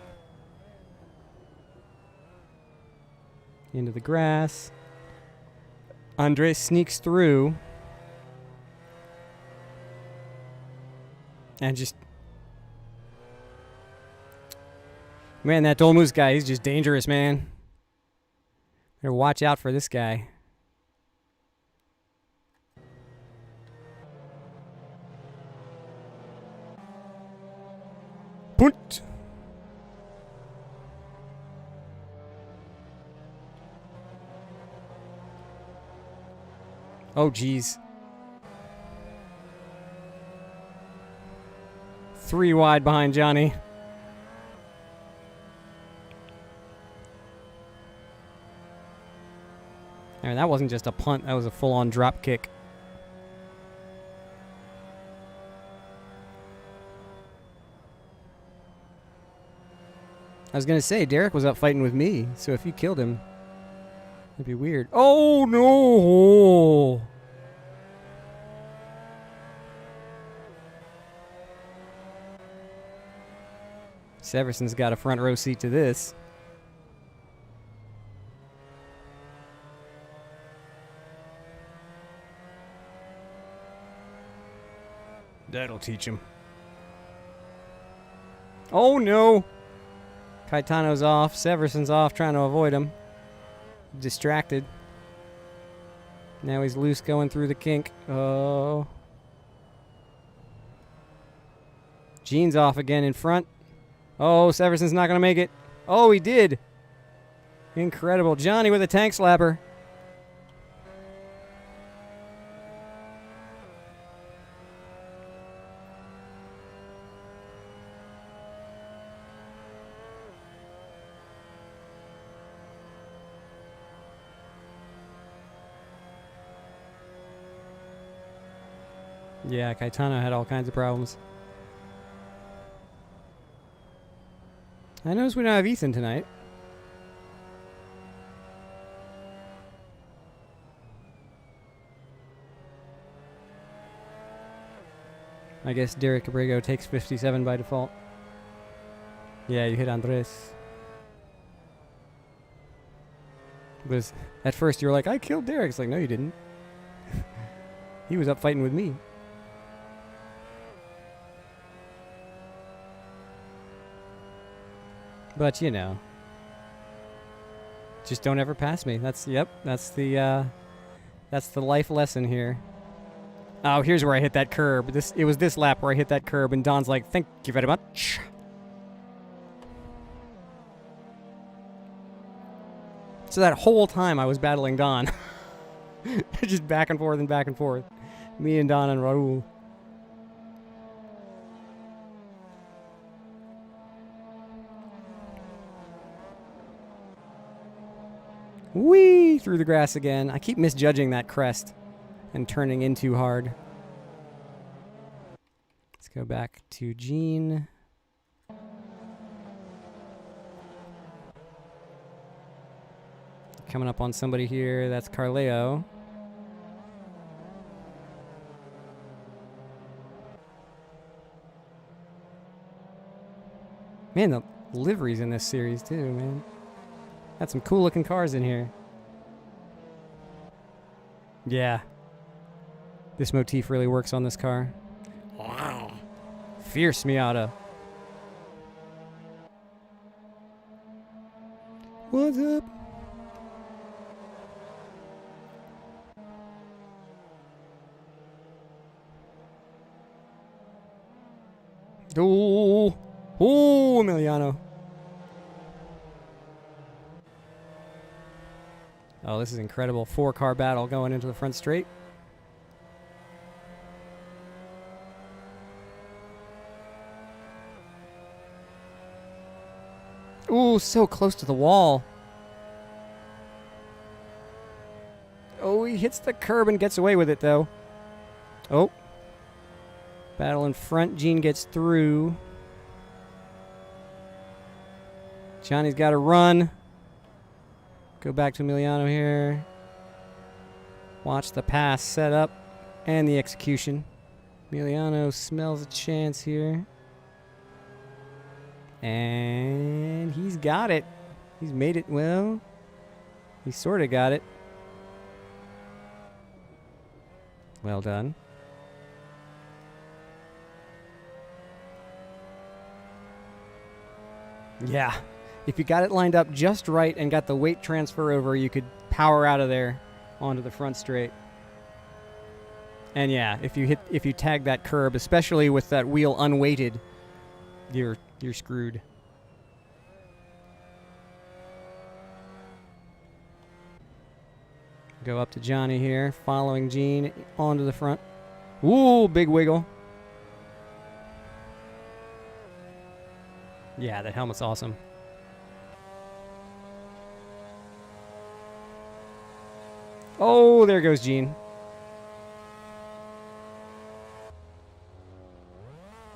[SPEAKER 1] Into the grass. Andres sneaks through. And just... Man, that Dolmus guy, he's just dangerous, man. Better watch out for this guy. Punt. Oh, geez. 3 wide behind Johnny. And that wasn't just a punt, that was a full-on drop kick. I was going to say, Derek was up fighting with me, so if you killed him, it'd be weird. Oh, no! Severson's got a front row seat to this. That'll teach him. Oh, no! Caetano's off. Severson's off, trying to avoid him. Distracted. Now he's loose going through the kink. Oh. Gene's off again in front. Oh, Severson's not going to make it. Oh, he did. Incredible. Johnny with a tank slapper. Yeah, Caetano had all kinds of problems. I noticed we don't have Ethan tonight. I guess Derek Abrego takes 57 by default. Yeah, you hit Andres. But at first you were like, I killed Derek. It's like, no, you didn't. He was up fighting with me. But you know, just don't ever pass me. That's the life lesson here. Oh, here's where I hit that curb. It was this lap where I hit that curb, and Don's like, "Thank you very much." So that whole time I was battling Don, just back and forth and back and forth. Me and Don and Raul. Whee! Through the grass again. I keep misjudging that crest and turning in too hard. Let's go back to Gene. Coming up on somebody here. That's Carleo. Man, the liveries in this series too, man. Got some cool looking cars in here. Yeah. This motif really works on this car. Wow. Fierce Miata. What's up? Oh, Emiliano. Oh, this is incredible. 4-car battle going into the front straight. Ooh, so close to the wall. Oh, he hits the curb and gets away with it, though. Oh. Battle in front. Gene gets through. Johnny's got to run. Go back to Emiliano here. Watch the pass set up and the execution. Emiliano smells a chance here. And he's got it. He's made it. Well, he sort of got it. Well done. Yeah. If you got it lined up just right and got the weight transfer over, you could power out of there onto the front straight. And yeah, if you tag that curb, especially with that wheel unweighted, you're screwed. Go up to Johnny here, following Gene onto the front. Ooh, big wiggle. Yeah, that helmet's awesome. Oh, there goes Gene.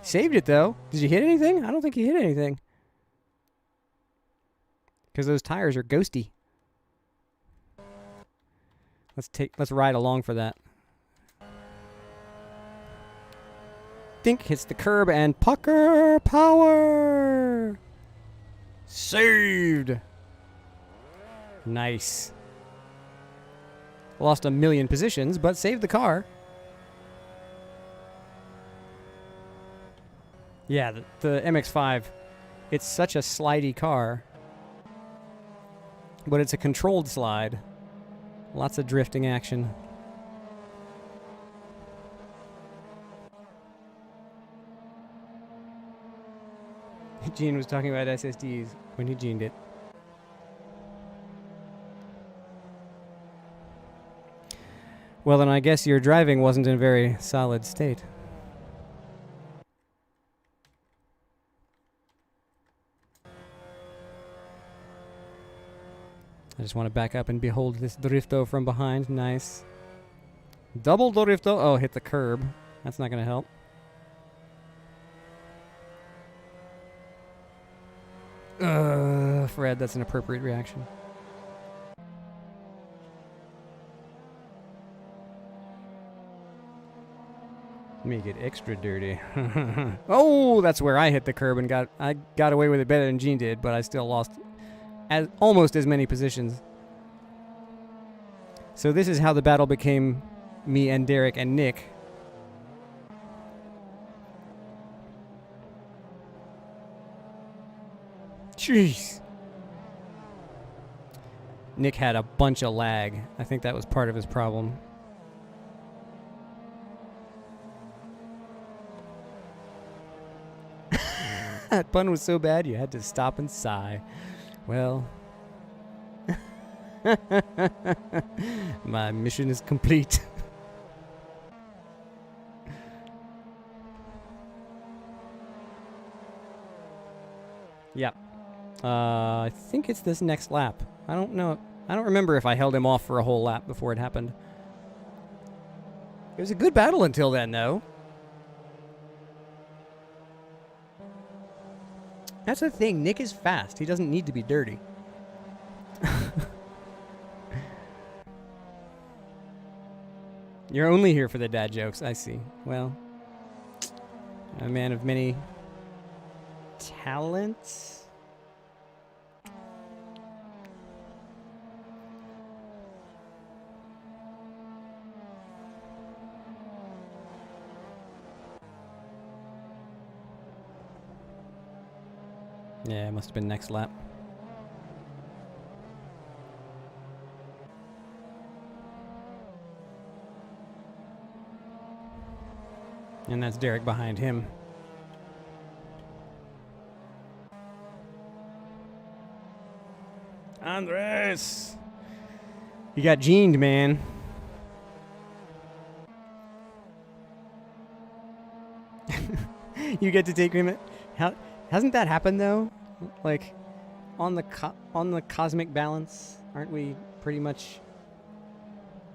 [SPEAKER 1] Saved it, though. Did you hit anything? I don't think you hit anything. Because those tires are ghosty. Let's ride along for that. Dink hits the curb and pucker power. Saved. Nice. Lost a million positions, but saved the car. Yeah, the MX-5, it's such a slidey car, but it's a controlled slide. Lots of drifting action. Gene was talking about SSDs when he gened it. Well, then I guess your driving wasn't in a very solid state. I just want to back up and behold this drifto from behind. Nice. Double drifto. Oh, hit the curb. That's not going to help. Fred, that's an appropriate reaction. Make it extra dirty. Oh, that's where I hit the curb and I got away with it better than Gene did, but I still lost almost as many positions. So this is how the battle became me and Derek and Nick. Jeez. Nick had a bunch of lag. I think that was part of his problem. That pun was so bad you had to stop and sigh. Well, my mission is complete. Yep. I think it's this next lap. I don't know. I don't remember if I held him off for a whole lap before it happened. It was a good battle until then, though. That's the thing. Nick is fast. He doesn't need to be dirty. You're only here for the dad jokes. I see. Well, a man of many talents. Yeah, it must have been next lap. And that's Derek behind him. Andres! You got gened, man. You get to take him. Hasn't that happened though? Like on the cosmic balance, aren't we pretty much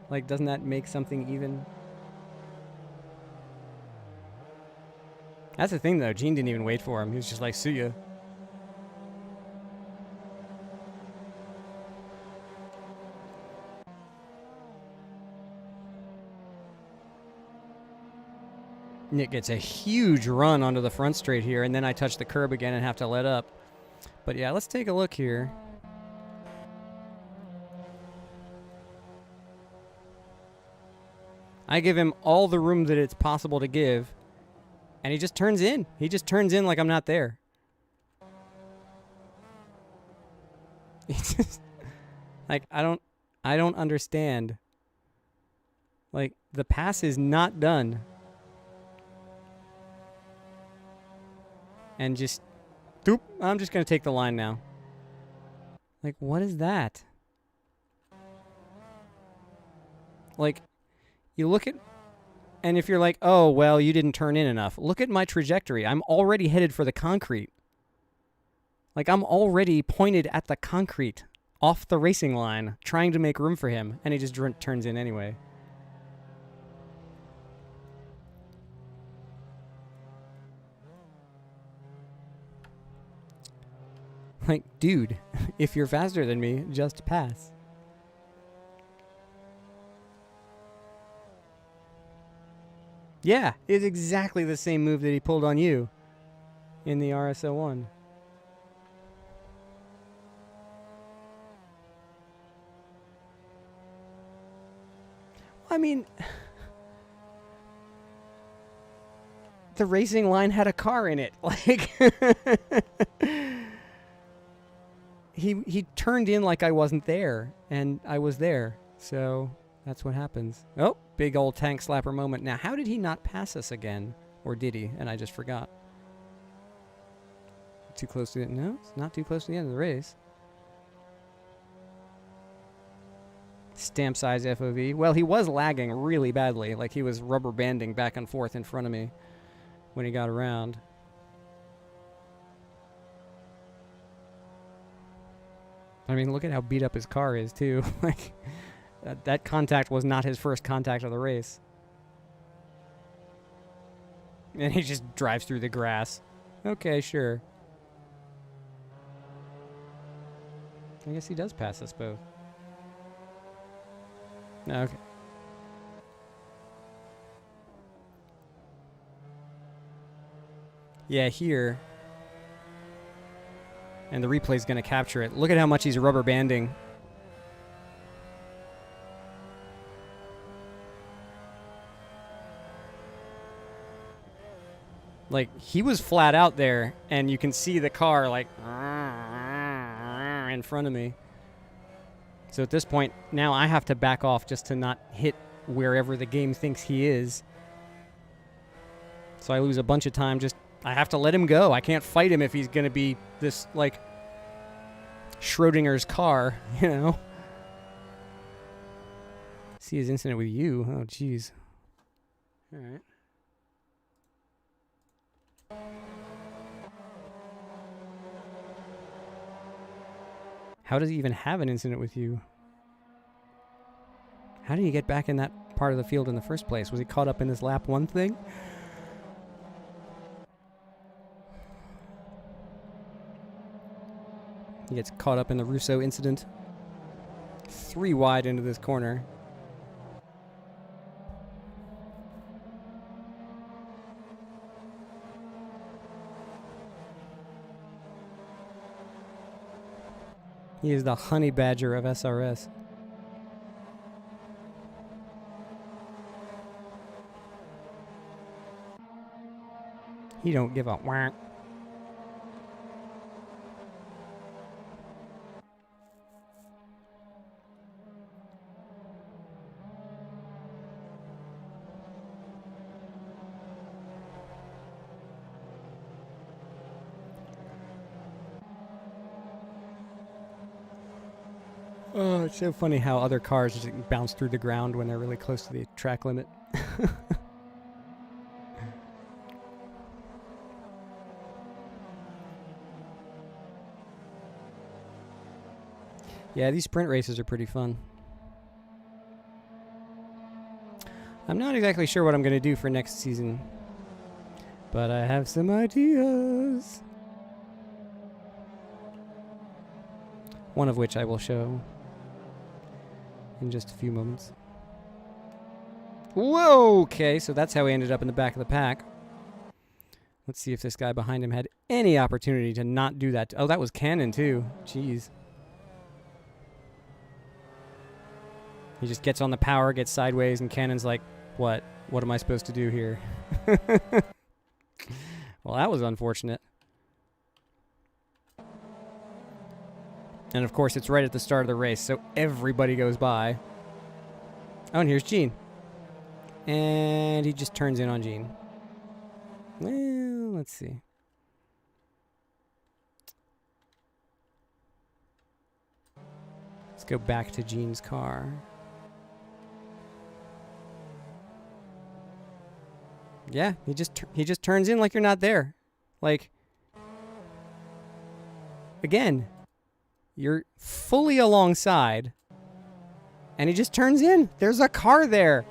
[SPEAKER 1] like, doesn't that make something even? That's the thing though, Gene didn't even wait for him. He was just like, see ya. Nick gets a huge run onto the front straight here, and then I touch the curb again and have to let up. But yeah, let's take a look here. I give him all the room that it's possible to give, and he just turns in. He just turns in like I'm not there. It's just, like, I don't understand. Like, the pass is not done. And just, doop, I'm just going to take the line now. Like, what is that? Like, you look at, and if you're like, oh, well, you didn't turn in enough. Look at my trajectory. I'm already headed for the concrete. Like, I'm already pointed at the concrete, off the racing line, trying to make room for him. And he just turns in anyway. Like, dude, If you're faster than me, just pass. Yeah, it's exactly the same move that he pulled on you in the RS01. I mean, the racing line had a car in it. Like, he turned in like I wasn't there, and I was there. So that's what happens. Oh, big old tank slapper moment. Now, how did he not pass us again? Or did he? And I just forgot. Too close to it? No, it's not too close to the end of the race. Stamp size FOV. Well, he was lagging really badly. Like, he was rubber banding back and forth in front of me when he got around. I mean, look at how beat up his car is, too. Like, that contact was not his first contact of the race. And he just drives through the grass. Okay, sure. I guess he does pass us both. Okay. Yeah, here. And the replay's going to capture it. Look at how much he's rubber banding. Like, he was flat out there, and you can see the car, like, in front of me. So at this point, now I have to back off just to not hit wherever the game thinks he is. So I lose a bunch of time. Just, I have to let him go. I can't fight him if he's going to be this, like, Schrodinger's car, you know? See his incident with you. Oh, jeez. All right. How does he even have an incident with you? How did he get back in that part of the field in the first place? Was he caught up in this lap 1 thing? He gets caught up in the Russo incident. 3 wide into this corner. He is the honey badger of SRS. He don't give a whack. Oh, it's so funny how other cars just bounce through the ground when they're really close to the track limit. Yeah, these sprint races are pretty fun. I'm not exactly sure what I'm going to do for next season, but I have some ideas. One of which I will show in just a few moments. Whoa! Okay, so that's how he ended up in the back of the pack. Let's see if this guy behind him had any opportunity to not do that. Oh, that was Cannon, too. Jeez. He just gets on the power, gets sideways, and Cannon's like, what? What am I supposed to do here? Well, that was unfortunate. And, of course, it's right at the start of the race, so everybody goes by. Oh, and here's Gene. And he just turns in on Gene. Well, let's see. Let's go back to Gene's car. Yeah, he just turns in like you're not there. Like, again, you're fully alongside, and he just turns in. There's a car there.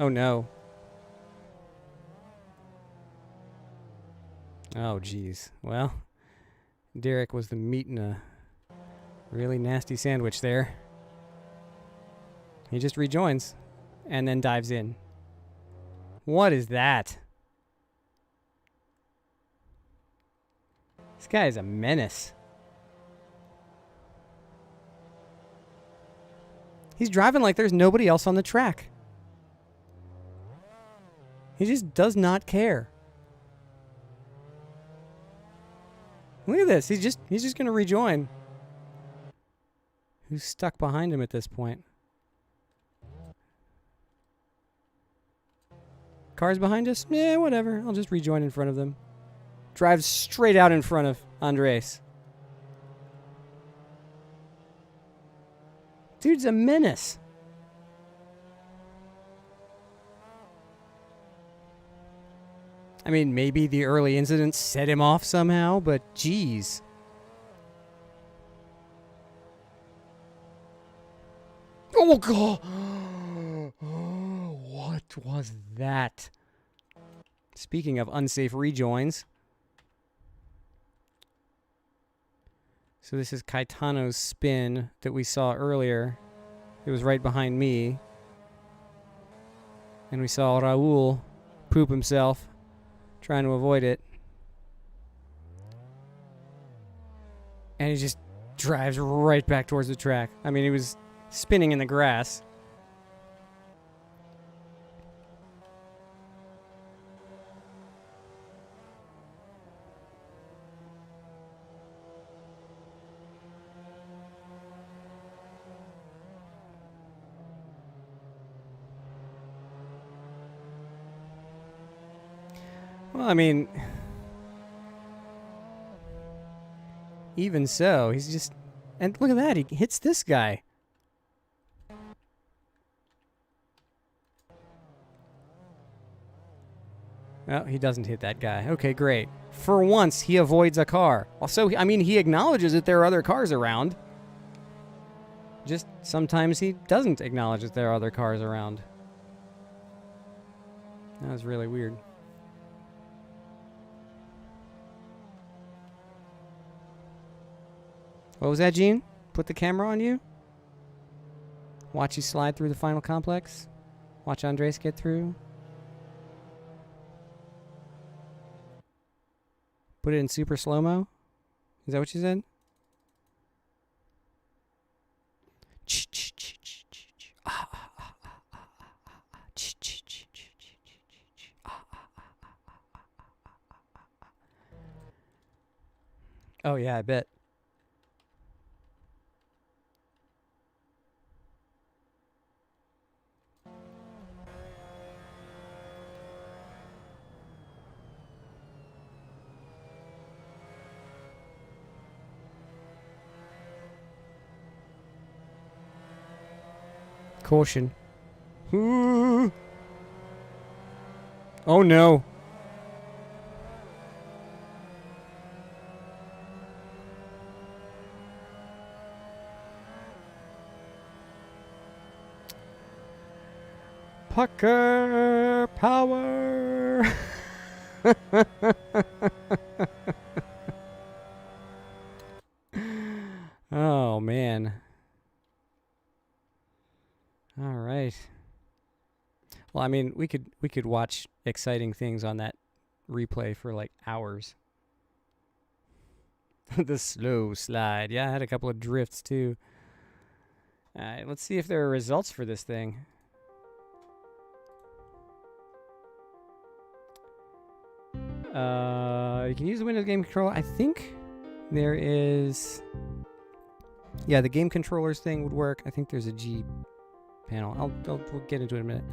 [SPEAKER 1] Oh, no. Oh, geez. Well, Derek was the meat in a really nasty sandwich there. He just rejoins and then dives in. What is that? This guy is a menace. He's driving like there's nobody else on the track. He just does not care. Look at this. He's just going to rejoin. Who's stuck behind him at this point? Cars behind us? Yeah, whatever. I'll just rejoin in front of them. Drives straight out in front of Andres. Dude's a menace. I mean, maybe the early incidents set him off somehow, but geez. Oh, God. What was that? Speaking of unsafe rejoins. So this is Caetano's spin that we saw earlier. It was right behind me. And we saw Raul poop himself, trying to avoid it. And he just drives right back towards the track. I mean, he was spinning in the grass. Well, I mean, even so, he's just... And look at that, he hits this guy. Oh, he doesn't hit that guy. Okay, great. For once, he avoids a car. Also, I mean, he acknowledges that there are other cars around. Just sometimes he doesn't acknowledge that there are other cars around. That was really weird. What was that, Gene? Put the camera on you? Watch you slide through the final complex? Watch Andres get through? Put it in super slow-mo? Is that what you said? Oh, yeah, I bet. Caution. Ooh. Oh no. Pucker power. Oh man. All right. Well, I mean, we could watch exciting things on that replay for like hours. The slow slide. Yeah, I had a couple of drifts too. All right, let's see if there are results for this thing. You can use the Windows game controller. I think there is... Yeah, the game controllers thing would work. I think there's a G panel. We'll get into it in a minute.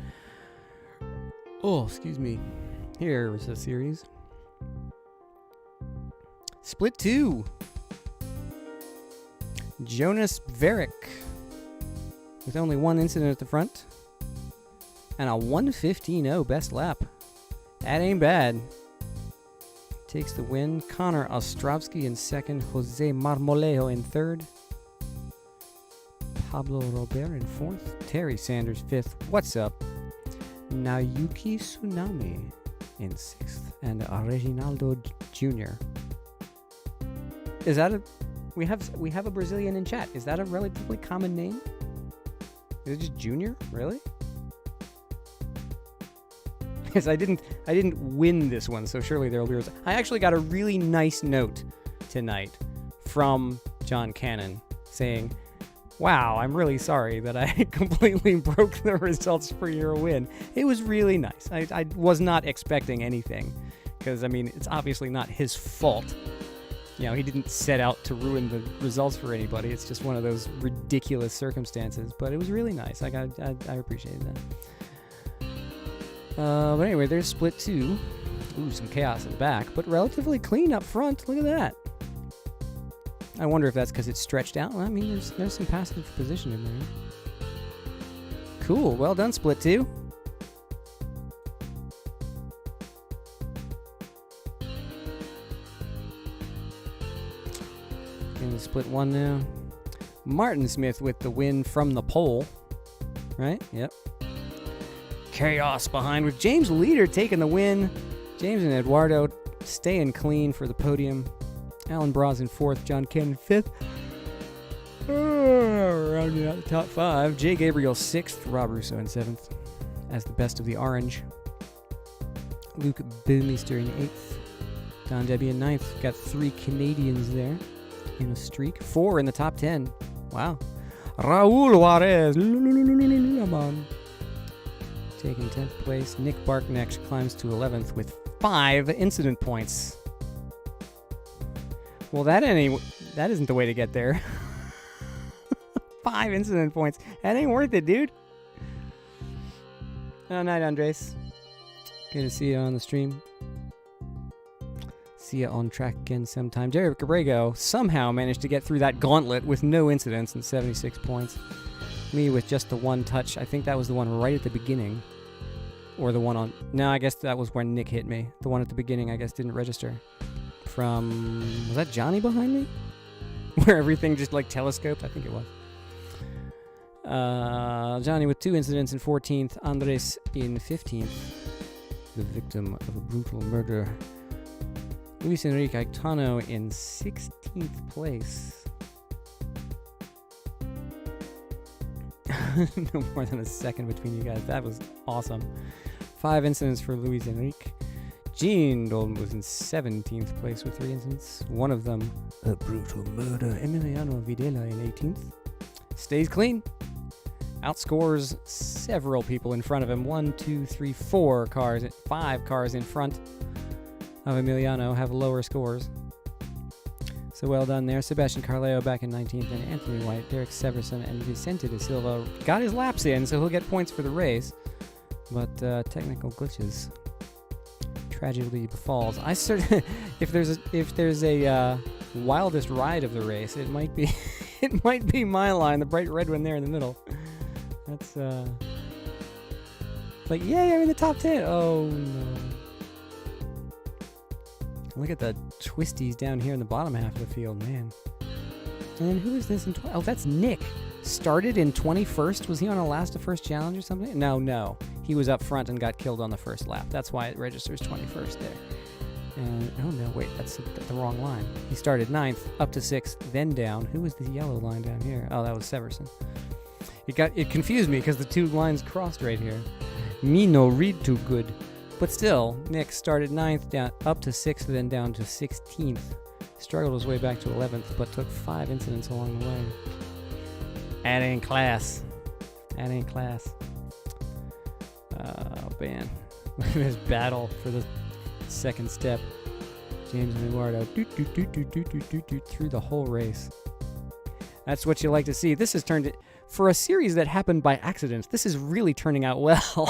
[SPEAKER 1] Oh, excuse me. Here is a series. Split 2. Jonas Verick. With only one incident at the front. And a 1:15.0 best lap. That ain't bad. Takes the win. Connor Ostrovsky in second. Jose Marmolejo in third. Pablo Robert in fourth. Terry Sanders fifth. What's up? Naoyuki Tsunami in 6th, and Reginaldo Jr. Is that a... We have a Brazilian in chat. Is that a relatively common name? Is it just Junior? Really? Because I didn't win this one, so surely there will be... I actually got a really nice note tonight from John Cannon saying, wow, I'm really sorry that I completely broke the results for your win. It was really nice. I was not expecting anything because, I mean, it's obviously not his fault. You know, he didn't set out to ruin the results for anybody. It's just one of those ridiculous circumstances. But it was really nice. I appreciated that. But anyway, there's split 2. Ooh, some chaos in the back, but relatively clean up front. Look at that. I wonder if that's because it's stretched out. Well, I mean, there's some passive position in there. Cool. Well done, split 2. And split 1 now. Martin Smith with the win from the pole. Right? Yep. Chaos behind with James Leader taking the win. James and Eduardo staying clean for the podium. Alan Braz in 4th. John Cannon 5th. Rounding out the top 5. Jay Gabriel 6th. Rob Russo in 7th. As the best of the orange. Luke Boomeister in 8th. Don Debbie in 9th. Got 3 Canadians there in a streak. 4 in the top 10. Wow. Raul Juarez. Taking 10th place. Nick Bark next climbs to 11th with 5 incident points. Well, that isn't the way to get there. 5 incident points. That ain't worth it, dude. Oh, night, Andres. Good to see you on the stream. See you on track again sometime. Jerry Cabrego somehow managed to get through that gauntlet with no incidents and 76 points. Me with just the 1 touch. I think that was the one right at the beginning. Or the one on... No, I guess that was when Nick hit me. The one at the beginning, I guess, didn't register. From... Was that Johnny behind me? Where everything just, like, telescoped? I think it was. Johnny with 2 incidents in 14th. Andres in 15th. The victim of a brutal murder. Luis Enrique Aitano in 16th place. No more than a second between you guys. That was awesome. 5 incidents for Luis Enrique. Gene Dolman was in 17th place with 3 incidents. One of them, a brutal murder. Emiliano Videla in 18th. Stays clean. Outscores several people in front of him. 1, 2, 3, 4 cars. 5 cars in front of Emiliano have lower scores. So well done there. Sebastian Carleo back in 19th, and Anthony White, Derek Severson, and Vicente de Silva got his laps in, so he'll get points for the race. But technical glitches tragically befalls. If there's a wildest ride of the race, it might be my line, the bright red one there in the middle. That's like, yay, I'm in the top 10. Oh no. Look at the twisties down here in the bottom half of the field, man. And who is this in oh, that's Nick. Started in 21st. Was he on a last to first challenge or something? No. He was up front and got killed on the first lap. That's why it registers 21st there. And oh no, wait, that's the wrong line. He started 9th, up to 6th, then down. Who was the yellow line down here? Oh, that was Severson. It confused me because the 2 lines crossed right here. Me no read too good. But still, Nick started 9th, down up to 6th, then down to 16th. Struggled his way back to 11th, but took 5 incidents along the way. That ain't class. Oh, man. Look at this battle for the second step. James and Eduardo through the whole race. That's what you like to see. This has turned it... For a series that happened by accident, this is really turning out well.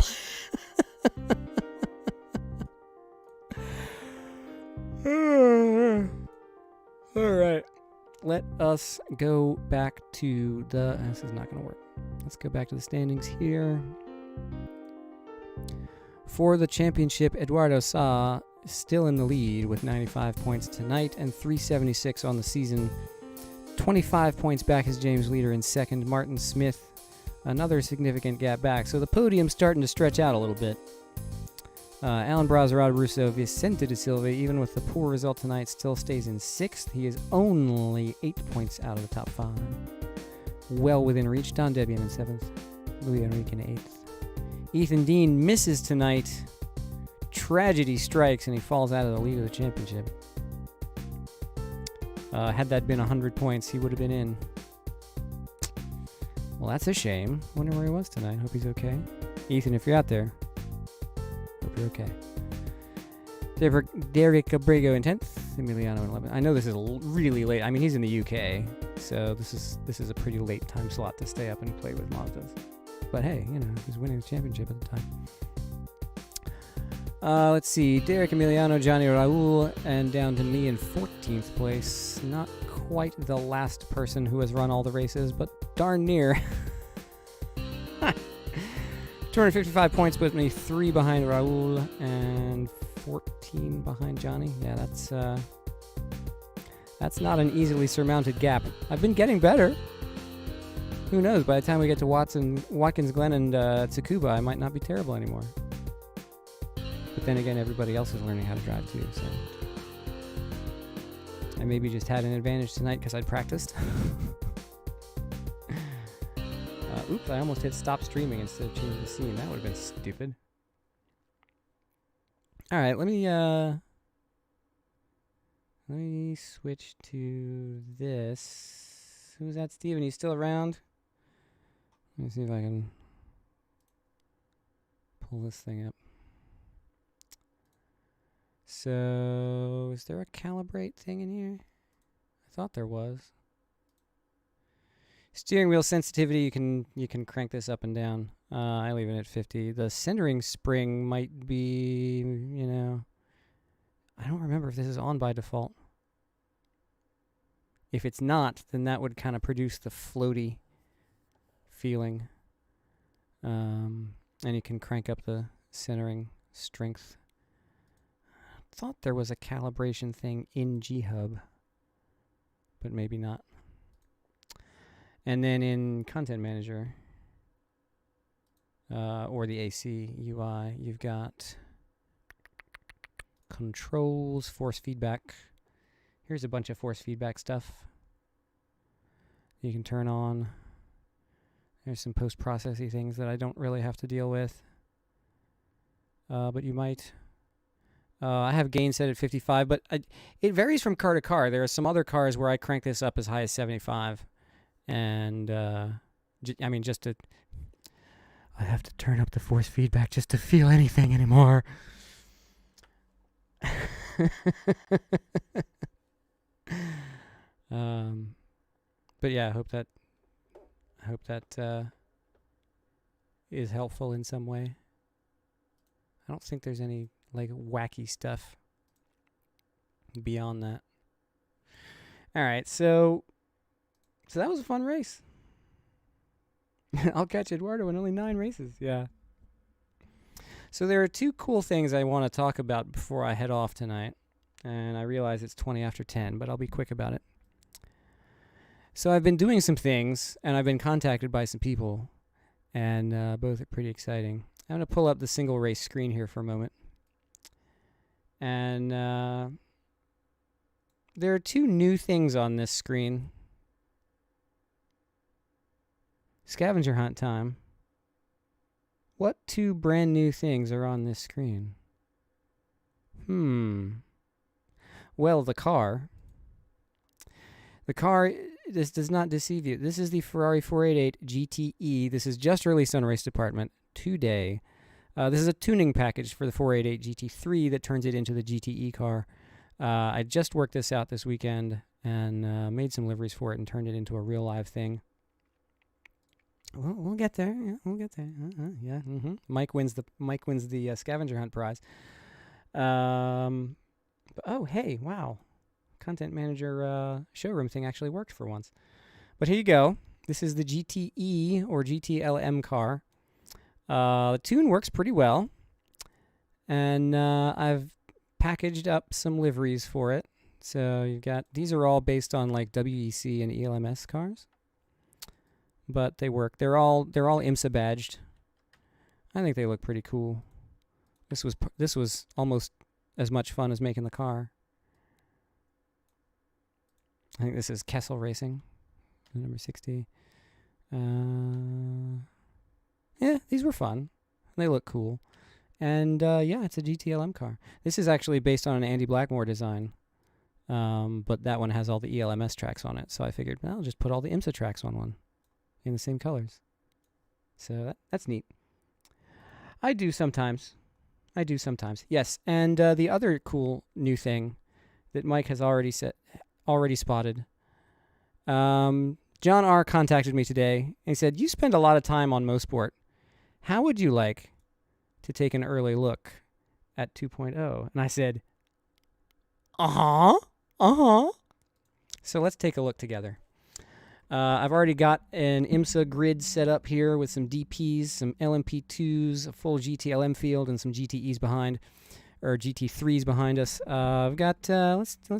[SPEAKER 1] All right, let us go back to the... This is not going to work. Let's go back to the standings here. For the championship, Eduardo Sa still in the lead with 95 points tonight and 376 on the season. 25 points back is James Leader in second. Martin Smith Another significant gap back. So the podium's starting to stretch out a little bit. Alan Brazerad, Russo, Vicente de Silva, even with the poor result tonight, still stays in 6th. He is only 8 points out of the top 5. Well within reach. Don Debian in 7th. Louis Enrique in 8th. Ethan Dean misses tonight. Tragedy strikes, and he falls out of the lead of the championship. Had that been 100 points, he would have been in. Well, that's a shame. Wonder where he was tonight. Hope he's okay. Ethan, if you're out there, hope you're okay. Derek Abrego in 10th. Emiliano in 11th. I know this is really late. I mean, he's in the UK, so this is a pretty late time slot to stay up and play with Mazdas. But hey, you know, he's winning the championship at the time. Let's see. Derek Emiliano, Johnny Raul, and down to me in 14th place. Not quite the last person who has run all the races, but darn near. 255 points puts me 3 behind Raul and 14 behind Johnny. Yeah, that's not an easily surmounted gap. I've been getting better. Who knows? By the time we get to Watkins Glen and Tsukuba, I might not be terrible anymore. But then again, everybody else is learning how to drive too, so I maybe just had an advantage tonight because I'd practiced. Oops, I almost hit stop streaming instead of changing the scene. That would have been stupid. All right, let me switch to this. Who's that, Steven? You still around? Let me see if I can pull this thing up. So, is there a calibrate thing in here? I thought there was. Steering wheel sensitivity, you can crank this up and down. I leave it at 50. The centering spring might be, you know, I don't remember if this is on by default. If it's not, then that would kind of produce the floaty feeling. And you can crank up the centering strength. I thought there was a calibration thing in G-Hub, but maybe not. And then in Content Manager, or the AC UI, you've got controls, force feedback. Here's a bunch of force feedback stuff you can turn on. There's some post-processing things that I don't really have to deal with, but you might. I have gain set at 55, but it varies from car to car. There are some other cars where I crank this up as high as 75. And, I mean, I have to turn up the force feedback just to feel anything anymore. But yeah, I hope that is helpful in some way. I don't think there's any, like, wacky stuff beyond that. All right, so that was a fun race. I'll catch Eduardo in only 9 races. Yeah. So there are 2 cool things I want to talk about before I head off tonight. And I realize it's 20 after 10, but I'll be quick about it. So I've been doing some things, and I've been contacted by some people. And both are pretty exciting. I'm going to pull up the single race screen here for a moment. And there are 2 new things on this screen. Scavenger hunt time. What 2 brand new things are on this screen? Well, the car. The car, this does not deceive you. This is the Ferrari 488 GTE. This is just released on Race Department today. This is a tuning package for the 488 GT3 that turns it into the GTE car. I just worked this out this weekend and made some liveries for it and turned it into a real live thing. We'll get there. Yeah, we'll get there. Yeah. Mm-hmm. Mike wins the scavenger hunt prize. Oh, hey, wow. Content Manager showroom thing actually worked for once. But here you go. This is the GTE or GTLM car. The tune works pretty well. And I've packaged up some liveries for it. So you've got, these are all based on like WEC and ELMS cars. but they work. They're all IMSA badged. I think they look pretty cool. This was almost as much fun as making the car. I think this is Kessel Racing, number 60. Yeah, these were fun. They look cool. And yeah, it's a GTLM car. This is actually based on an Andy Blackmore design, but that one has all the ELMS tracks on it. So I figured, well, I'll just put all the IMSA tracks on one in the same colors. So that's neat. I do sometimes. Yes, and the other cool new thing that Mike has already spotted. John R. contacted me today and he said, "You spend a lot of time on Mosport. How would you like to take an early look at 2.0?" And I said, uh-huh. So let's take a look together. I've already got an IMSA grid set up here with some DPs, some LMP2s, a full GTLM field, and some GTEs behind, or GT3s behind us. I've got let's do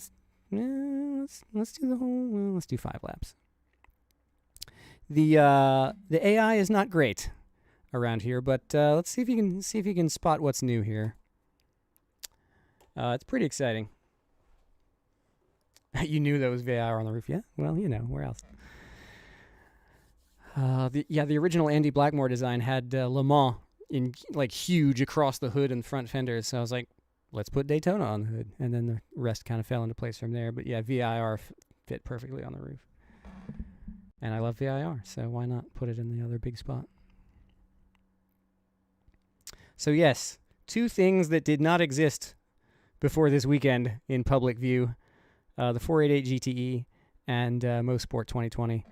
[SPEAKER 1] the whole. Well, let's do 5 laps. The AI is not great around here, but let's see if you can spot what's new here. It's pretty exciting. You knew there was VIR on the roof, yeah? Well, you know, where else? The original Andy Blackmore design had Le Mans in like huge across the hood and front fenders. So I was like, let's put Daytona on the hood, and then the rest kind of fell into place from there. But yeah, VIR fit perfectly on the roof, and I love VIR, so why not put it in the other big spot? So yes, 2 things that did not exist before this weekend in public view: the 488 GTE and Mosport 2020.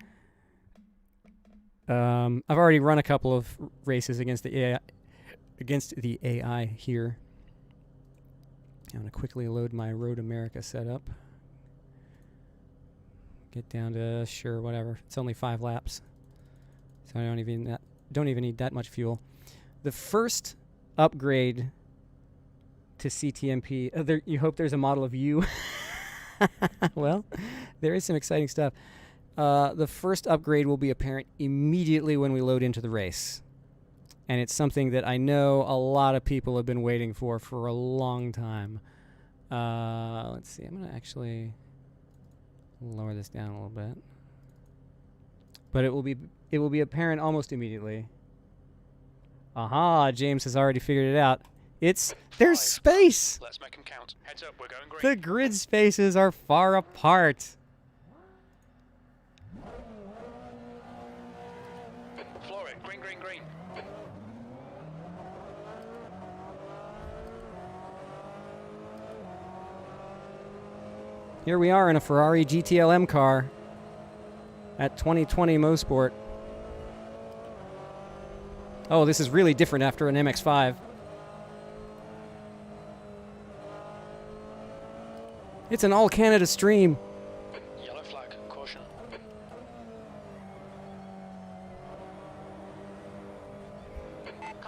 [SPEAKER 1] I've already run a couple of races against the AI here. I'm going to quickly load my Road America setup. Get down to, sure, whatever. It's only 5 laps. So I don't even need that much fuel. The first upgrade to CTMP, you hope there's a model of you. Well, there is some exciting stuff. The first upgrade will be apparent immediately when we load into the race. And it's something that I know a lot of people have been waiting for a long time. Let's see. I'm going to actually lower this down a little bit. But it will be apparent almost immediately. Aha, James has already figured it out. There's space.
[SPEAKER 2] Let's make them count. Heads up, we're going green.
[SPEAKER 1] The grid spaces are far apart.
[SPEAKER 2] Floor it. Green, green, green.
[SPEAKER 1] Here we are in a Ferrari GTLM car at 2020 Mosport. Oh, this is really different after an MX-5. It's an all-Canada stream.
[SPEAKER 2] Yellow flag. Caution.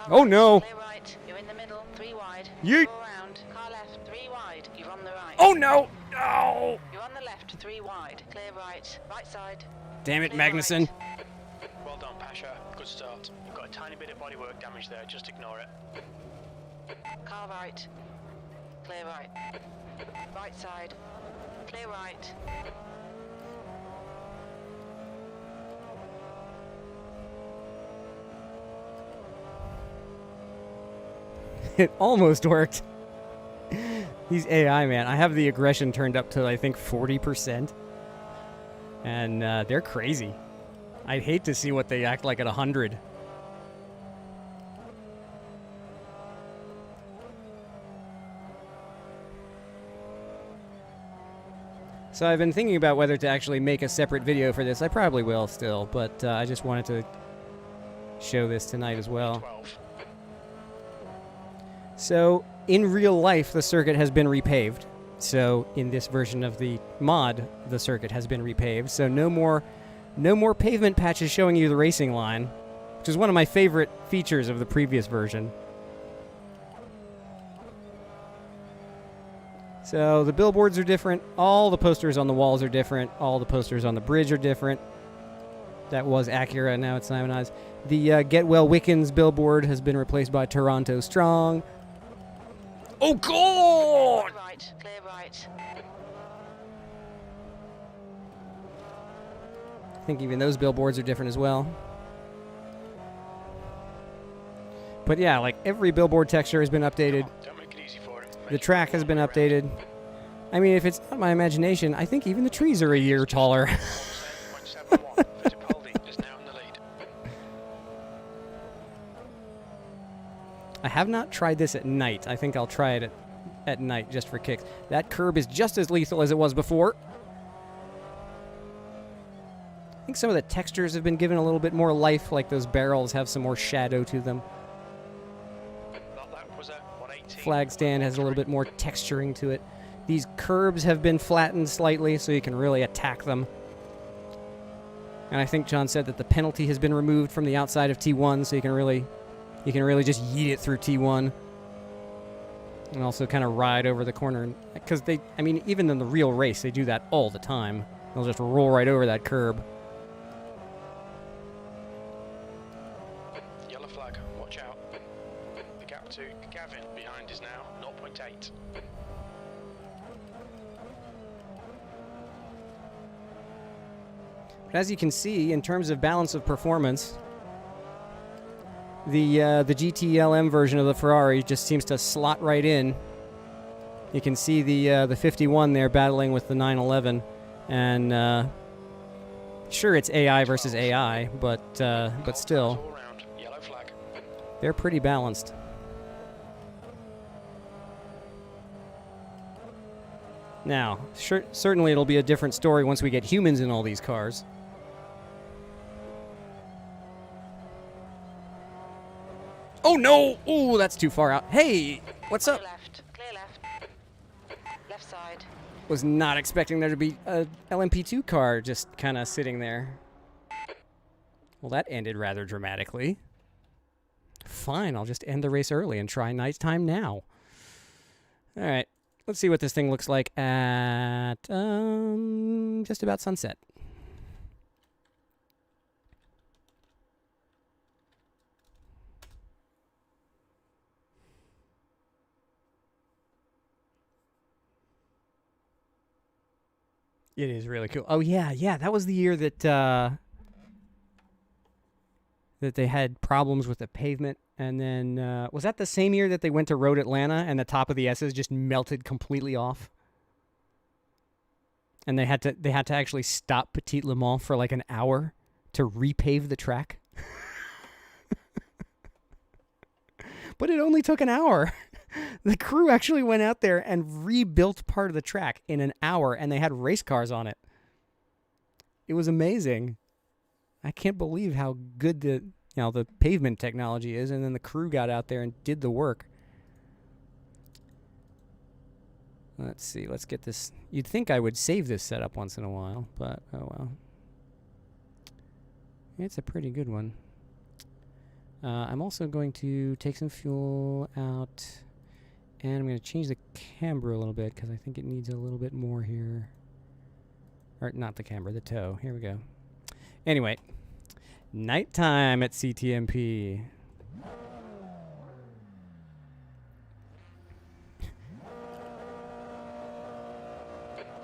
[SPEAKER 1] Oh no!
[SPEAKER 4] Clear right. You're in the middle. 3 wide.
[SPEAKER 1] Yeet.
[SPEAKER 4] Go around. Car left. 3 wide. You're on the right.
[SPEAKER 1] Oh no! No!
[SPEAKER 4] You're on the left. 3 wide. Clear right. Right side.
[SPEAKER 1] Damn it,
[SPEAKER 4] Clear
[SPEAKER 1] Magnussen.
[SPEAKER 4] right.
[SPEAKER 2] Well done, Pasha. Good start. You've got a tiny bit of bodywork damage there. Just ignore it.
[SPEAKER 4] Car right. Clear right. Right side. Clear right.
[SPEAKER 1] It almost worked. These AI, man. I have the aggression turned up to, I think, 40%. And they're crazy. I'd hate to see what they act like at 100. So I've been thinking about whether to actually make a separate video for this. I probably will still, but I just wanted to show this tonight as well.
[SPEAKER 2] 12.
[SPEAKER 1] So in real life, the circuit has been repaved. So in this version of the mod, the circuit has been repaved. So no more pavement patches showing you the racing line, which is one of my favorite features of the previous version. So the billboards are different. All the posters on the walls are different. All the posters on the bridge are different. That was Acura, now it's Simon Eyes. The Get Well Wickens billboard has been replaced by Toronto Strong. Oh, God!
[SPEAKER 4] Right, clear right.
[SPEAKER 1] I think even those billboards are different as well. But yeah, like every billboard texture has been updated.
[SPEAKER 2] Don't make it easy for him.
[SPEAKER 1] The track has been updated. I mean, if it's not my imagination, I think even the trees are a year taller.
[SPEAKER 2] 7.71. Fittipaldi is now in the lead.
[SPEAKER 1] I have not tried this at night. I think I'll try it at night just for kicks. That curb is just as lethal as it was before. I think some of the textures have been given a little bit more life, like those barrels have some more shadow to them.
[SPEAKER 2] That was a 118.
[SPEAKER 1] Flag stand has a little bit more texturing to it. These curbs have been flattened slightly so you can really attack them. And I think John said that the penalty has been removed from the outside of T1, so you can really just yeet it through T1. And also kind of ride over the corner. Because I mean, even in the real race, they do that all the time. They'll just roll right over that curb.
[SPEAKER 2] Yellow flag, watch out. The gap to Gavin behind is now 0.8.
[SPEAKER 1] But as you can see, in terms of balance of performance, the GTLM version of the Ferrari just seems to slot right in. You can see the 51 there battling with the 911, and sure, it's AI versus AI, but still,
[SPEAKER 2] All round. Yellow flag.
[SPEAKER 1] they're pretty balanced. Now, certainly it'll be a different story once we get humans in all these cars. Oh no! Oh, that's too far out. Hey, what's
[SPEAKER 4] On
[SPEAKER 1] up?
[SPEAKER 4] your left, clear left. Left side.
[SPEAKER 1] Was not expecting there to be a LMP2 car just kind of sitting there. Well, that ended rather dramatically. Fine, I'll just end the race early and try nighttime now. All right, let's see what this thing looks like at just about sunset. It is really cool. Oh yeah, that was the year that that they had problems with the pavement, and then was that the same year that they went to Road Atlanta and the top of the S's just melted completely off, and they had to actually stop Petit Le Mans for like an hour to repave the track. But it only took an hour. The crew actually went out there and rebuilt part of the track in an hour, and they had race cars on it. It was amazing. I can't believe how good the pavement technology is, and then the crew got out there and did the work. Let's see. Let's get this. You'd think I would save this setup once in a while, but oh well. It's a pretty good one. I'm also going to take some fuel out, and I'm going to change the camber a little bit because I think it needs a little bit more here. Or not the camber, the toe. Here we go. Anyway, nighttime at CTMP.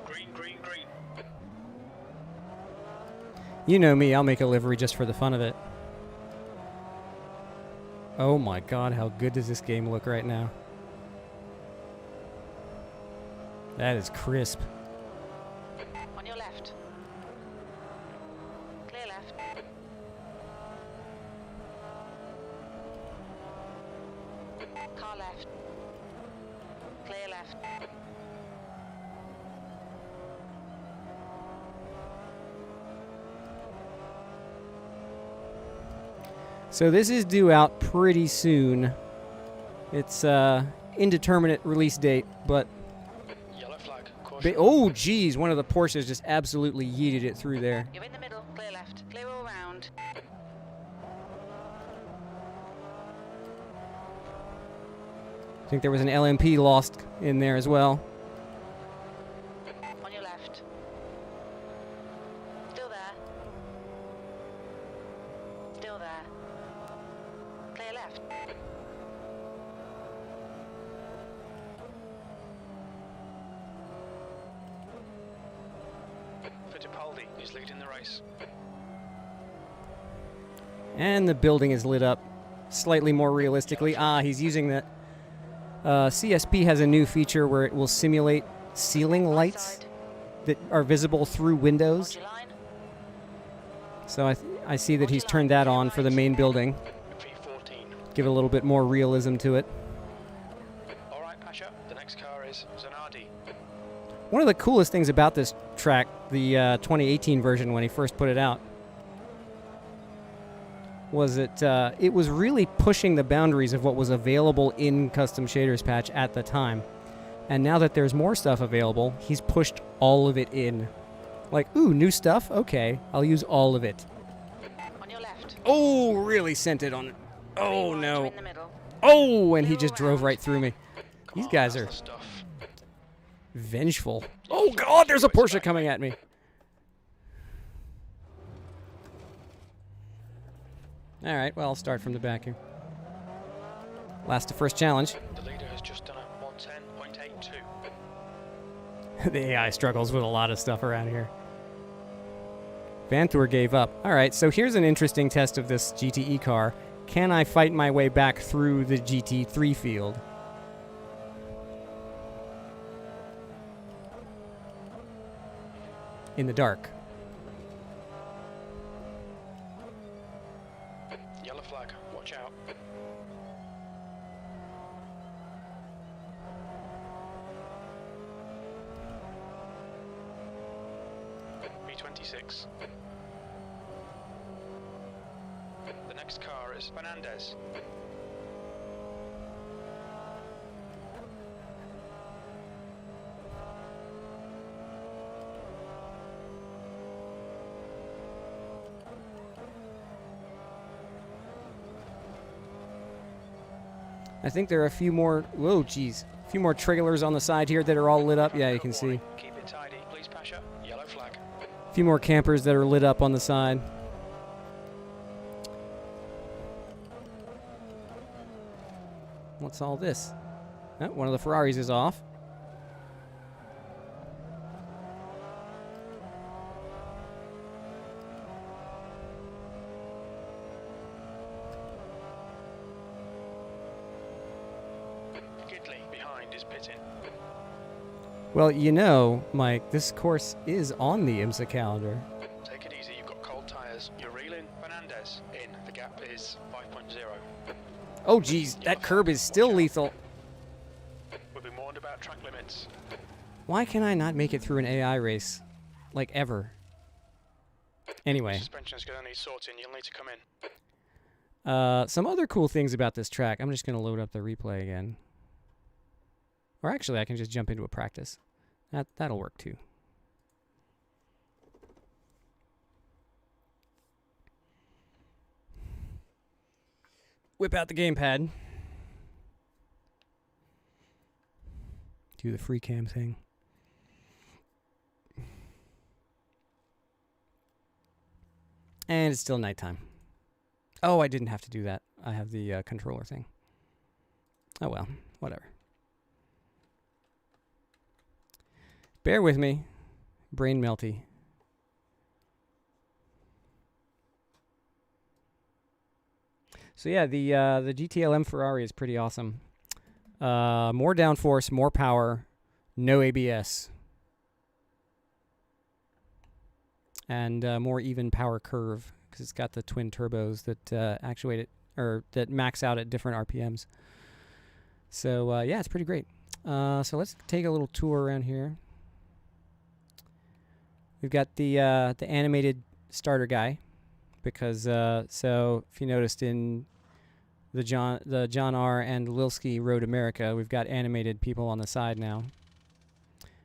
[SPEAKER 2] Green, green, green.
[SPEAKER 1] You know me, I'll make a livery just for the fun of it. Oh my god, how good does this game look right now? That is crisp.
[SPEAKER 4] On your left. Clear left. Car left. Clear left.
[SPEAKER 1] So this is due out pretty soon. It's indeterminate release date, but
[SPEAKER 2] Yellow flag. Caution.
[SPEAKER 1] oh geez, one of the Porsches just absolutely yeeted it through there.
[SPEAKER 4] You're in the middle. Clear left. Clear all round.
[SPEAKER 1] I think there was an LMP lost in there as well.
[SPEAKER 4] On your left. Still there.
[SPEAKER 2] Fittipaldi is leading the race.
[SPEAKER 1] And the building is lit up slightly more realistically. Ah, he's using the... CSP has a new feature where it will simulate ceiling lights that are visible through windows. So I see that he's turned that on for the main building.
[SPEAKER 2] V14.
[SPEAKER 1] Give it a little bit more realism to it.
[SPEAKER 2] All right, Pasha, the next car is Zanardi.
[SPEAKER 1] One of the coolest things about this track, the 2018 version when he first put it out, was that it was really pushing the boundaries of what was available in Custom Shaders Patch at the time. And now that there's more stuff available, he's pushed all of it in. Like, ooh, new stuff? Okay, I'll use all of it.
[SPEAKER 4] On your left.
[SPEAKER 1] Oh, really sent it on it. Oh,
[SPEAKER 4] Three
[SPEAKER 1] no.
[SPEAKER 4] wide in the middle.
[SPEAKER 1] Oh, and he just drove right through me. These guys are
[SPEAKER 2] That's the stuff.
[SPEAKER 1] vengeful. Oh, God, there's a Porsche coming at me. All right, well, I'll start from the back here. Last to first challenge.
[SPEAKER 2] The leader has just done a 110.82.
[SPEAKER 1] The AI struggles with a lot of stuff around here. Vanthor gave up. All right, so here's an interesting test of this GTE car. Can I fight my way back through the GT3 field? In the dark.
[SPEAKER 2] Yellow flag, watch out. B26. The next car is Fernandez.
[SPEAKER 1] I think there are a few more... Whoa, geez. A few more trailers on the side here that are all lit up. Yeah, you can see.
[SPEAKER 2] Keep it tidy, please, Pasha. Yellow flag.
[SPEAKER 1] A few more campers that are lit up on the side. What's all this? Oh, one of the Ferraris is off.
[SPEAKER 2] Gidley behind is pitting.
[SPEAKER 1] Well, you know, Mike, this course is on the IMSA calendar.
[SPEAKER 2] Take it easy, you've got cold tyres. You're reeling. Fernandez in. The gap is 5.0.
[SPEAKER 1] Oh, geez, that curb is still lethal.
[SPEAKER 2] We've been warned about track limits.
[SPEAKER 1] Why can I not make it through an AI race? Like, ever? Anyway.
[SPEAKER 2] Suspension's going to need sorting. You'll need to come in.
[SPEAKER 1] Some other cool things about this track. I'm just going to load up the replay again. Or actually, I can just jump into a practice. That'll work too. Whip out the gamepad. Do the free cam thing. And it's still nighttime. Oh, I didn't have to do that. I have the controller thing. Oh well, whatever. Bear with me. Brain melty. So yeah, the GTLM Ferrari is pretty awesome. More downforce, more power, no ABS. And more even power curve, because it's got the twin turbos that actuate it, or that max out at different RPMs. So yeah, it's pretty great. So let's take a little tour around here. We've got the animated starter guy, because so if you noticed in the John R. and LilSki Road America, we've got animated people on the side now.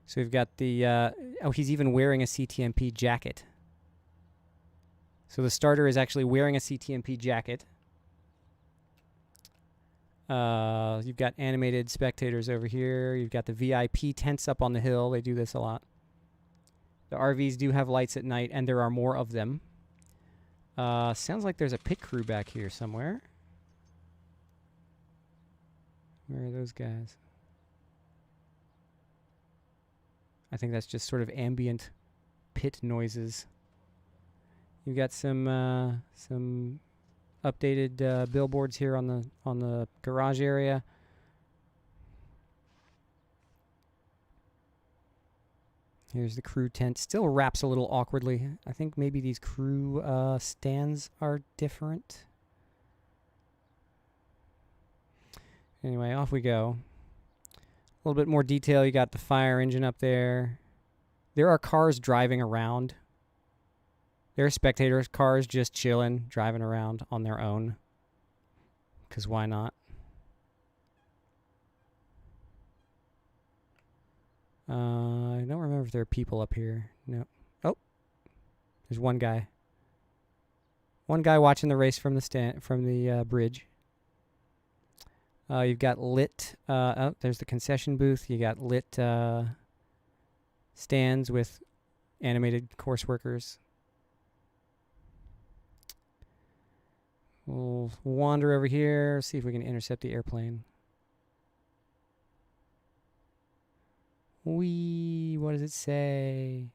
[SPEAKER 1] So we've got the oh, he's even wearing a CTMP jacket. So the starter is actually wearing a CTMP jacket. You've got animated spectators over here. You've got the VIP tents up on the hill. They do this a lot. The RVs do have lights at night, and there are more of them. Sounds like there's a pit crew back here somewhere. Where are those guys? I think that's just sort of ambient pit noises. You've got some updated billboards here on the garage area. Here's the crew tent. Still wraps a little awkwardly. I think maybe these crew stands are different. Anyway, off we go. A little bit more detail. You got the fire engine up there. There are cars driving around. There are spectators, cars just chilling, driving around on their own. 'Cause why not? I don't remember if there are people up here. No. Oh, there's one guy. One guy watching the race from the bridge. You've got lit. Oh, there's the concession booth. You got lit stands with animated course workers. We'll wander over here. See if we can intercept the airplane. Wee, what does it say?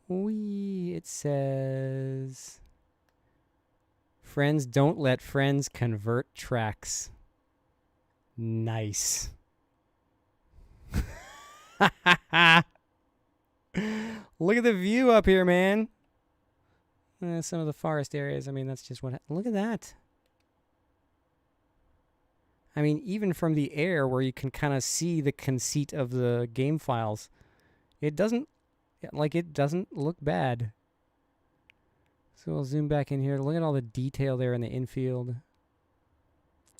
[SPEAKER 1] Wee, it says, friends don't let friends convert tracks. Nice. Look at the view up here, man. Some of the forest areas, I mean, that's just what... Look at that. I mean, even from the air where you can kind of see the conceit of the game files, it doesn't look bad. So we'll zoom back in here. Look at all the detail there in the infield.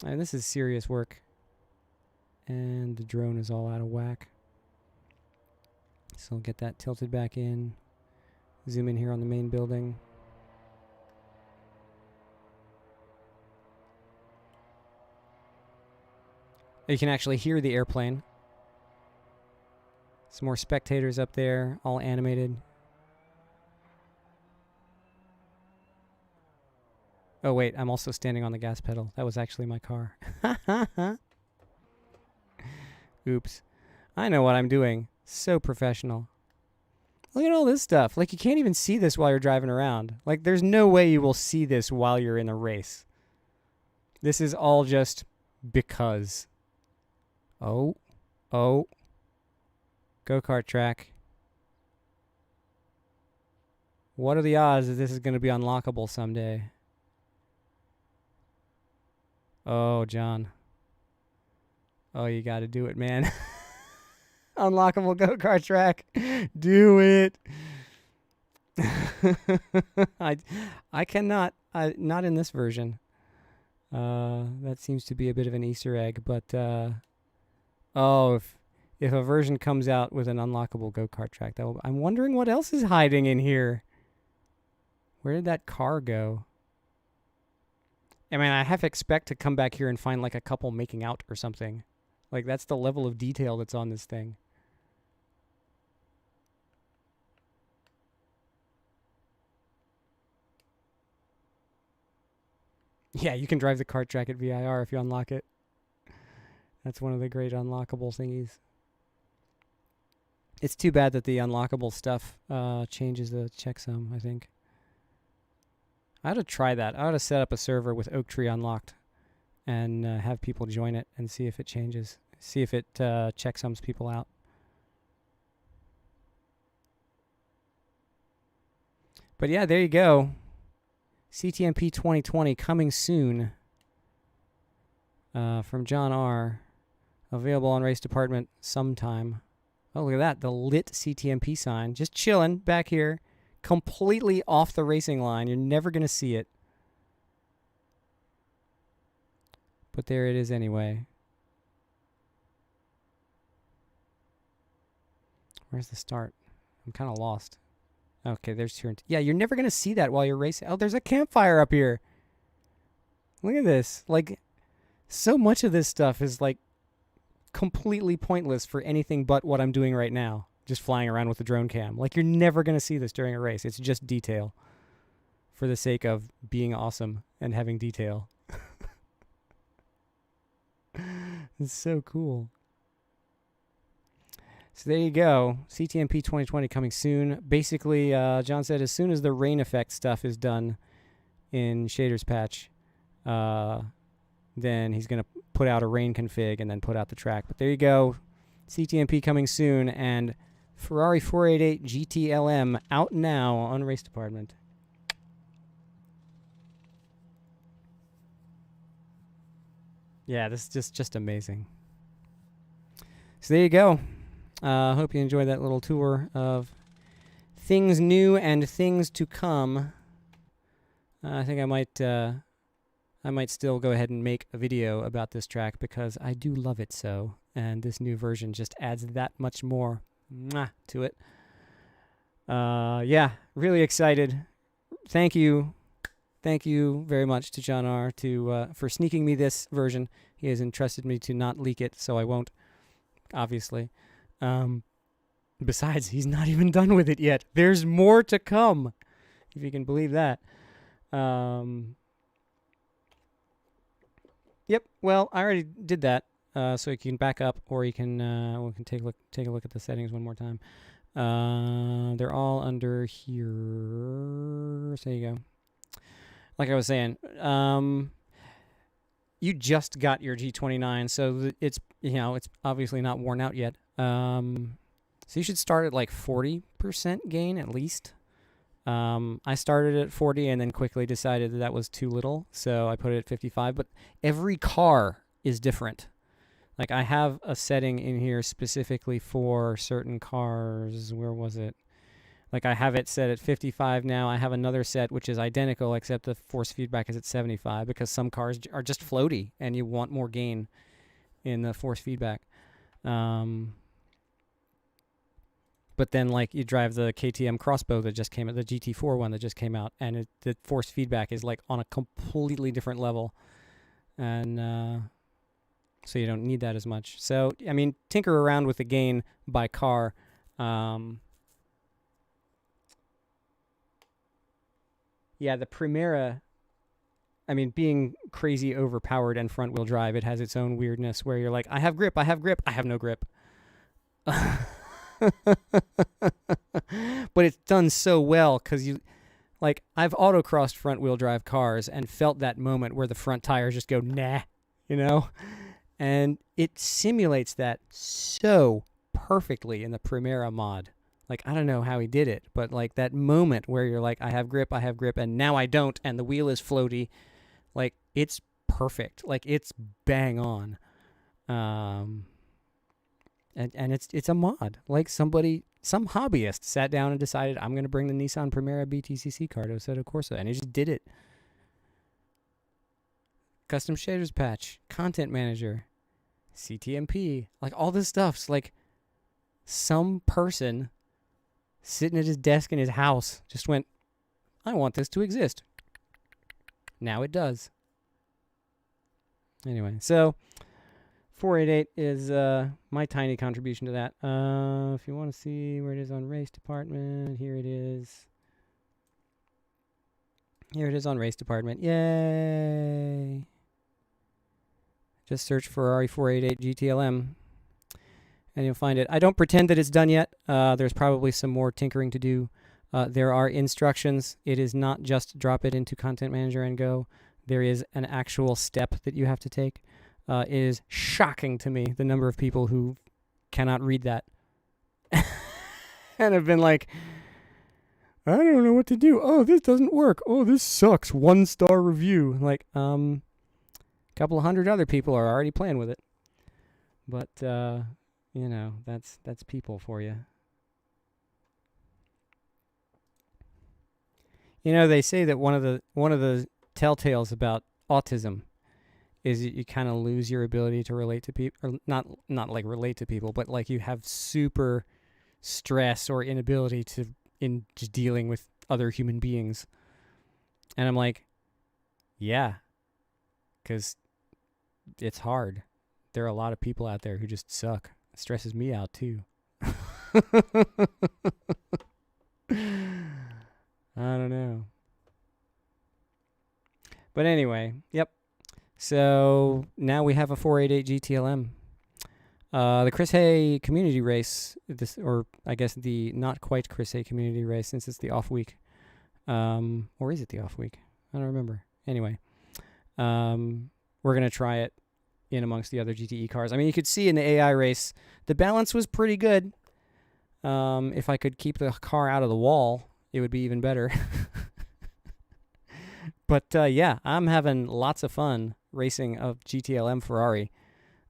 [SPEAKER 1] I mean, this is serious work. And the drone is all out of whack. So we'll get that tilted back in. Zoom in here on the main building. You can actually hear the airplane. Some more spectators up there, all animated. Oh wait, I'm also standing on the gas pedal. That was actually my car. Oops. I know what I'm doing. So professional. Look at all this stuff. Like, you can't even see this while you're driving around. Like, there's no way you will see this while you're in a race. This is all just because. Oh. Go-kart track. What are the odds that this is going to be unlockable someday? Oh, John. Oh, you got to do it, man. Unlockable go-kart track. Do it. I cannot. Not in this version. That seems to be a bit of an Easter egg, but if a version comes out with an unlockable go-kart track, I'm wondering what else is hiding in here. Where did that car go? I mean, I have to expect to come back here and find like a couple making out or something. Like, that's the level of detail that's on this thing. Yeah, you can drive the kart track at VIR if you unlock it. That's one of the great unlockable thingies. It's too bad that the unlockable stuff changes the checksum, I think. I ought to try that. I ought to set up a server with Oaktree unlocked and have people join it and see if it changes. See if it checksums people out. But yeah, there you go. CTMP 2020 coming soon from John R. Available on Race Department sometime. Oh, look at that. The lit CTMP sign. Just chilling back here. Completely off the racing line. You're never going to see it. But there it is anyway. Where's the start? I'm kind of lost. Okay, there's turn. Yeah, you're never going to see that while you're racing. Oh, there's a campfire up here. Look at this. Like, so much of this stuff is like completely pointless for anything but what I'm doing right now. Just flying around with the drone cam. Like, you're never going to see this during a race. It's just detail for the sake of being awesome and having detail. It's so cool. So there you go. CTMP 2020 coming soon. Basically, John said as soon as the rain effect stuff is done in Shaders Patch, then he's going to put out a rain config and then put out the track. But there you go. CTMP coming soon, and Ferrari 488 GTLM out now on Race Department. Yeah, this is just amazing. So there you go. Hope you enjoyed that little tour of things new and things to come. I think I might still go ahead and make a video about this track because I do love it so, and this new version just adds that much more to it. Yeah, really excited. Thank you very much to John R. For sneaking me this version. He has entrusted me to not leak it, so I won't, obviously. Besides, he's not even done with it yet. There's more to come, if you can believe that. Yep. Well, I already did that, so you can back up, or you can we can take a look at the settings one more time. They're all under here. So there you go. Like I was saying, you just got your G29, so it's it's obviously not worn out yet. So you should start at like 40% gain at least. I started at 40 and then quickly decided that was too little, so I put it at 55. But every car is different. Like I have a setting in here specifically for certain cars. Where was it? Like I have it set at 55 now. I have another set which is identical except the force feedback is at 75 because some cars are just floaty and you want more gain in the force feedback. But then like you drive the KTM Crossbow that just came out, the GT4 one that just came out, and the force feedback is like on a completely different level. And so you don't need that as much. So, I mean, tinker around with the gain by car. Yeah, the Primera, I mean, being crazy overpowered and front-wheel drive, it has its own weirdness where you're like, I have grip, I have no grip. But it's done so well because like, I've autocrossed front-wheel drive cars and felt that moment where the front tires just go, nah, And it simulates that so perfectly in the Primera mod. Like, I don't know how he did it, but like that moment where you're like, I have grip, and now I don't, and the wheel is floaty. Like, it's perfect. Like, it's bang on. And it's a mod. Like, some hobbyist sat down and decided, I'm going to bring the Nissan Primera BTCC car to Assetto Corsa, and he just did it. Custom shaders patch, content manager, CTMP, like all this stuff's like some person sitting at his desk in his house just went, I want this to exist. Now it does. Anyway, so 488 is my tiny contribution to that. If you want to see where it is on Race Department, here it is. Here it is on Race Department. Yay! Just search Ferrari 488 GTLM, and you'll find it. I don't pretend that it's done yet. There's probably some more tinkering to do. There are instructions. It is not just drop it into Content Manager and go. There is an actual step that you have to take. It is shocking to me the number of people who cannot read that and have been like, I don't know what to do. Oh, this doesn't work. Oh, this sucks. 1-star review. Like, couple of hundred other people are already playing with it. But, that's people for you. They say that one of the telltales about autism is you kind of lose your ability to relate to people, or not like relate to people, but like you have super stress or inability in just dealing with other human beings. And I'm like, yeah, because it's hard. There are a lot of people out there who just suck. It stresses me out too. I don't know. But anyway, yep. So now we have a 488 GTLM. The Chris Hay community race, or I guess the not quite Chris Hay community race, since it's the off week. Or is it the off week? I don't remember. Anyway, we're going to try it in amongst the other GTE cars. I mean, you could see in the AI race, the balance was pretty good. If I could keep the car out of the wall, it would be even better. But yeah, I'm having lots of fun racing a GTLM Ferrari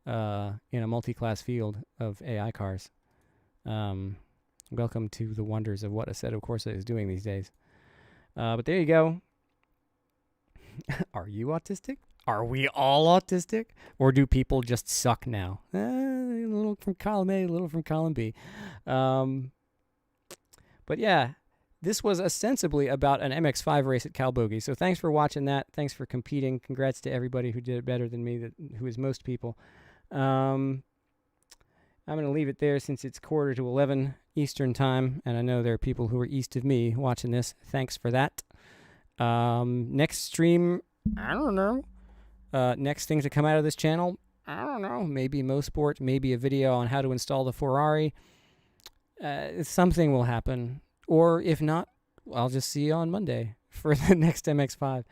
[SPEAKER 1] in a multi-class field of AI cars. Welcome to the wonders of what Assetto Corsa is doing these days. But there you go. Are you autistic? Are we all autistic? Or do people just suck now? A little from column A, a little from column B. But yeah, this was ostensibly about an MX-5 race at Calabogie. So thanks for watching that. Thanks for competing. Congrats to everybody who did it better than me, who is most people. I'm going to leave it there since it's 10:45 Eastern time, and I know there are people who are east of me watching this. Thanks for that. Next stream, I don't know. Next thing to come out of this channel, I don't know. Maybe Motorsports, maybe a video on how to install the Ferrari. Something will happen. Or if not, I'll just see you on Monday for the next MX-5.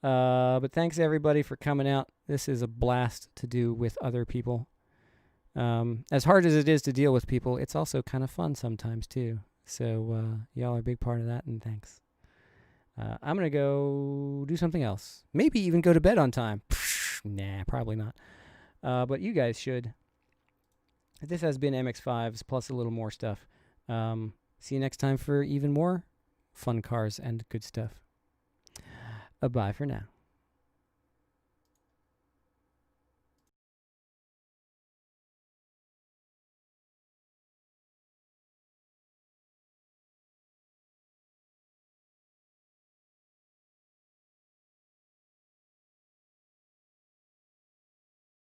[SPEAKER 1] But thanks everybody for coming out. This is a blast to do with other people. As hard as it is to deal with people, it's also kind of fun sometimes too. So y'all are a big part of that, and thanks. I'm going to go do something else. Maybe even go to bed on time. Nah, probably not. But you guys should. This has been MX-5s plus a little more stuff. See you next time for even more fun cars and good stuff. Bye for now.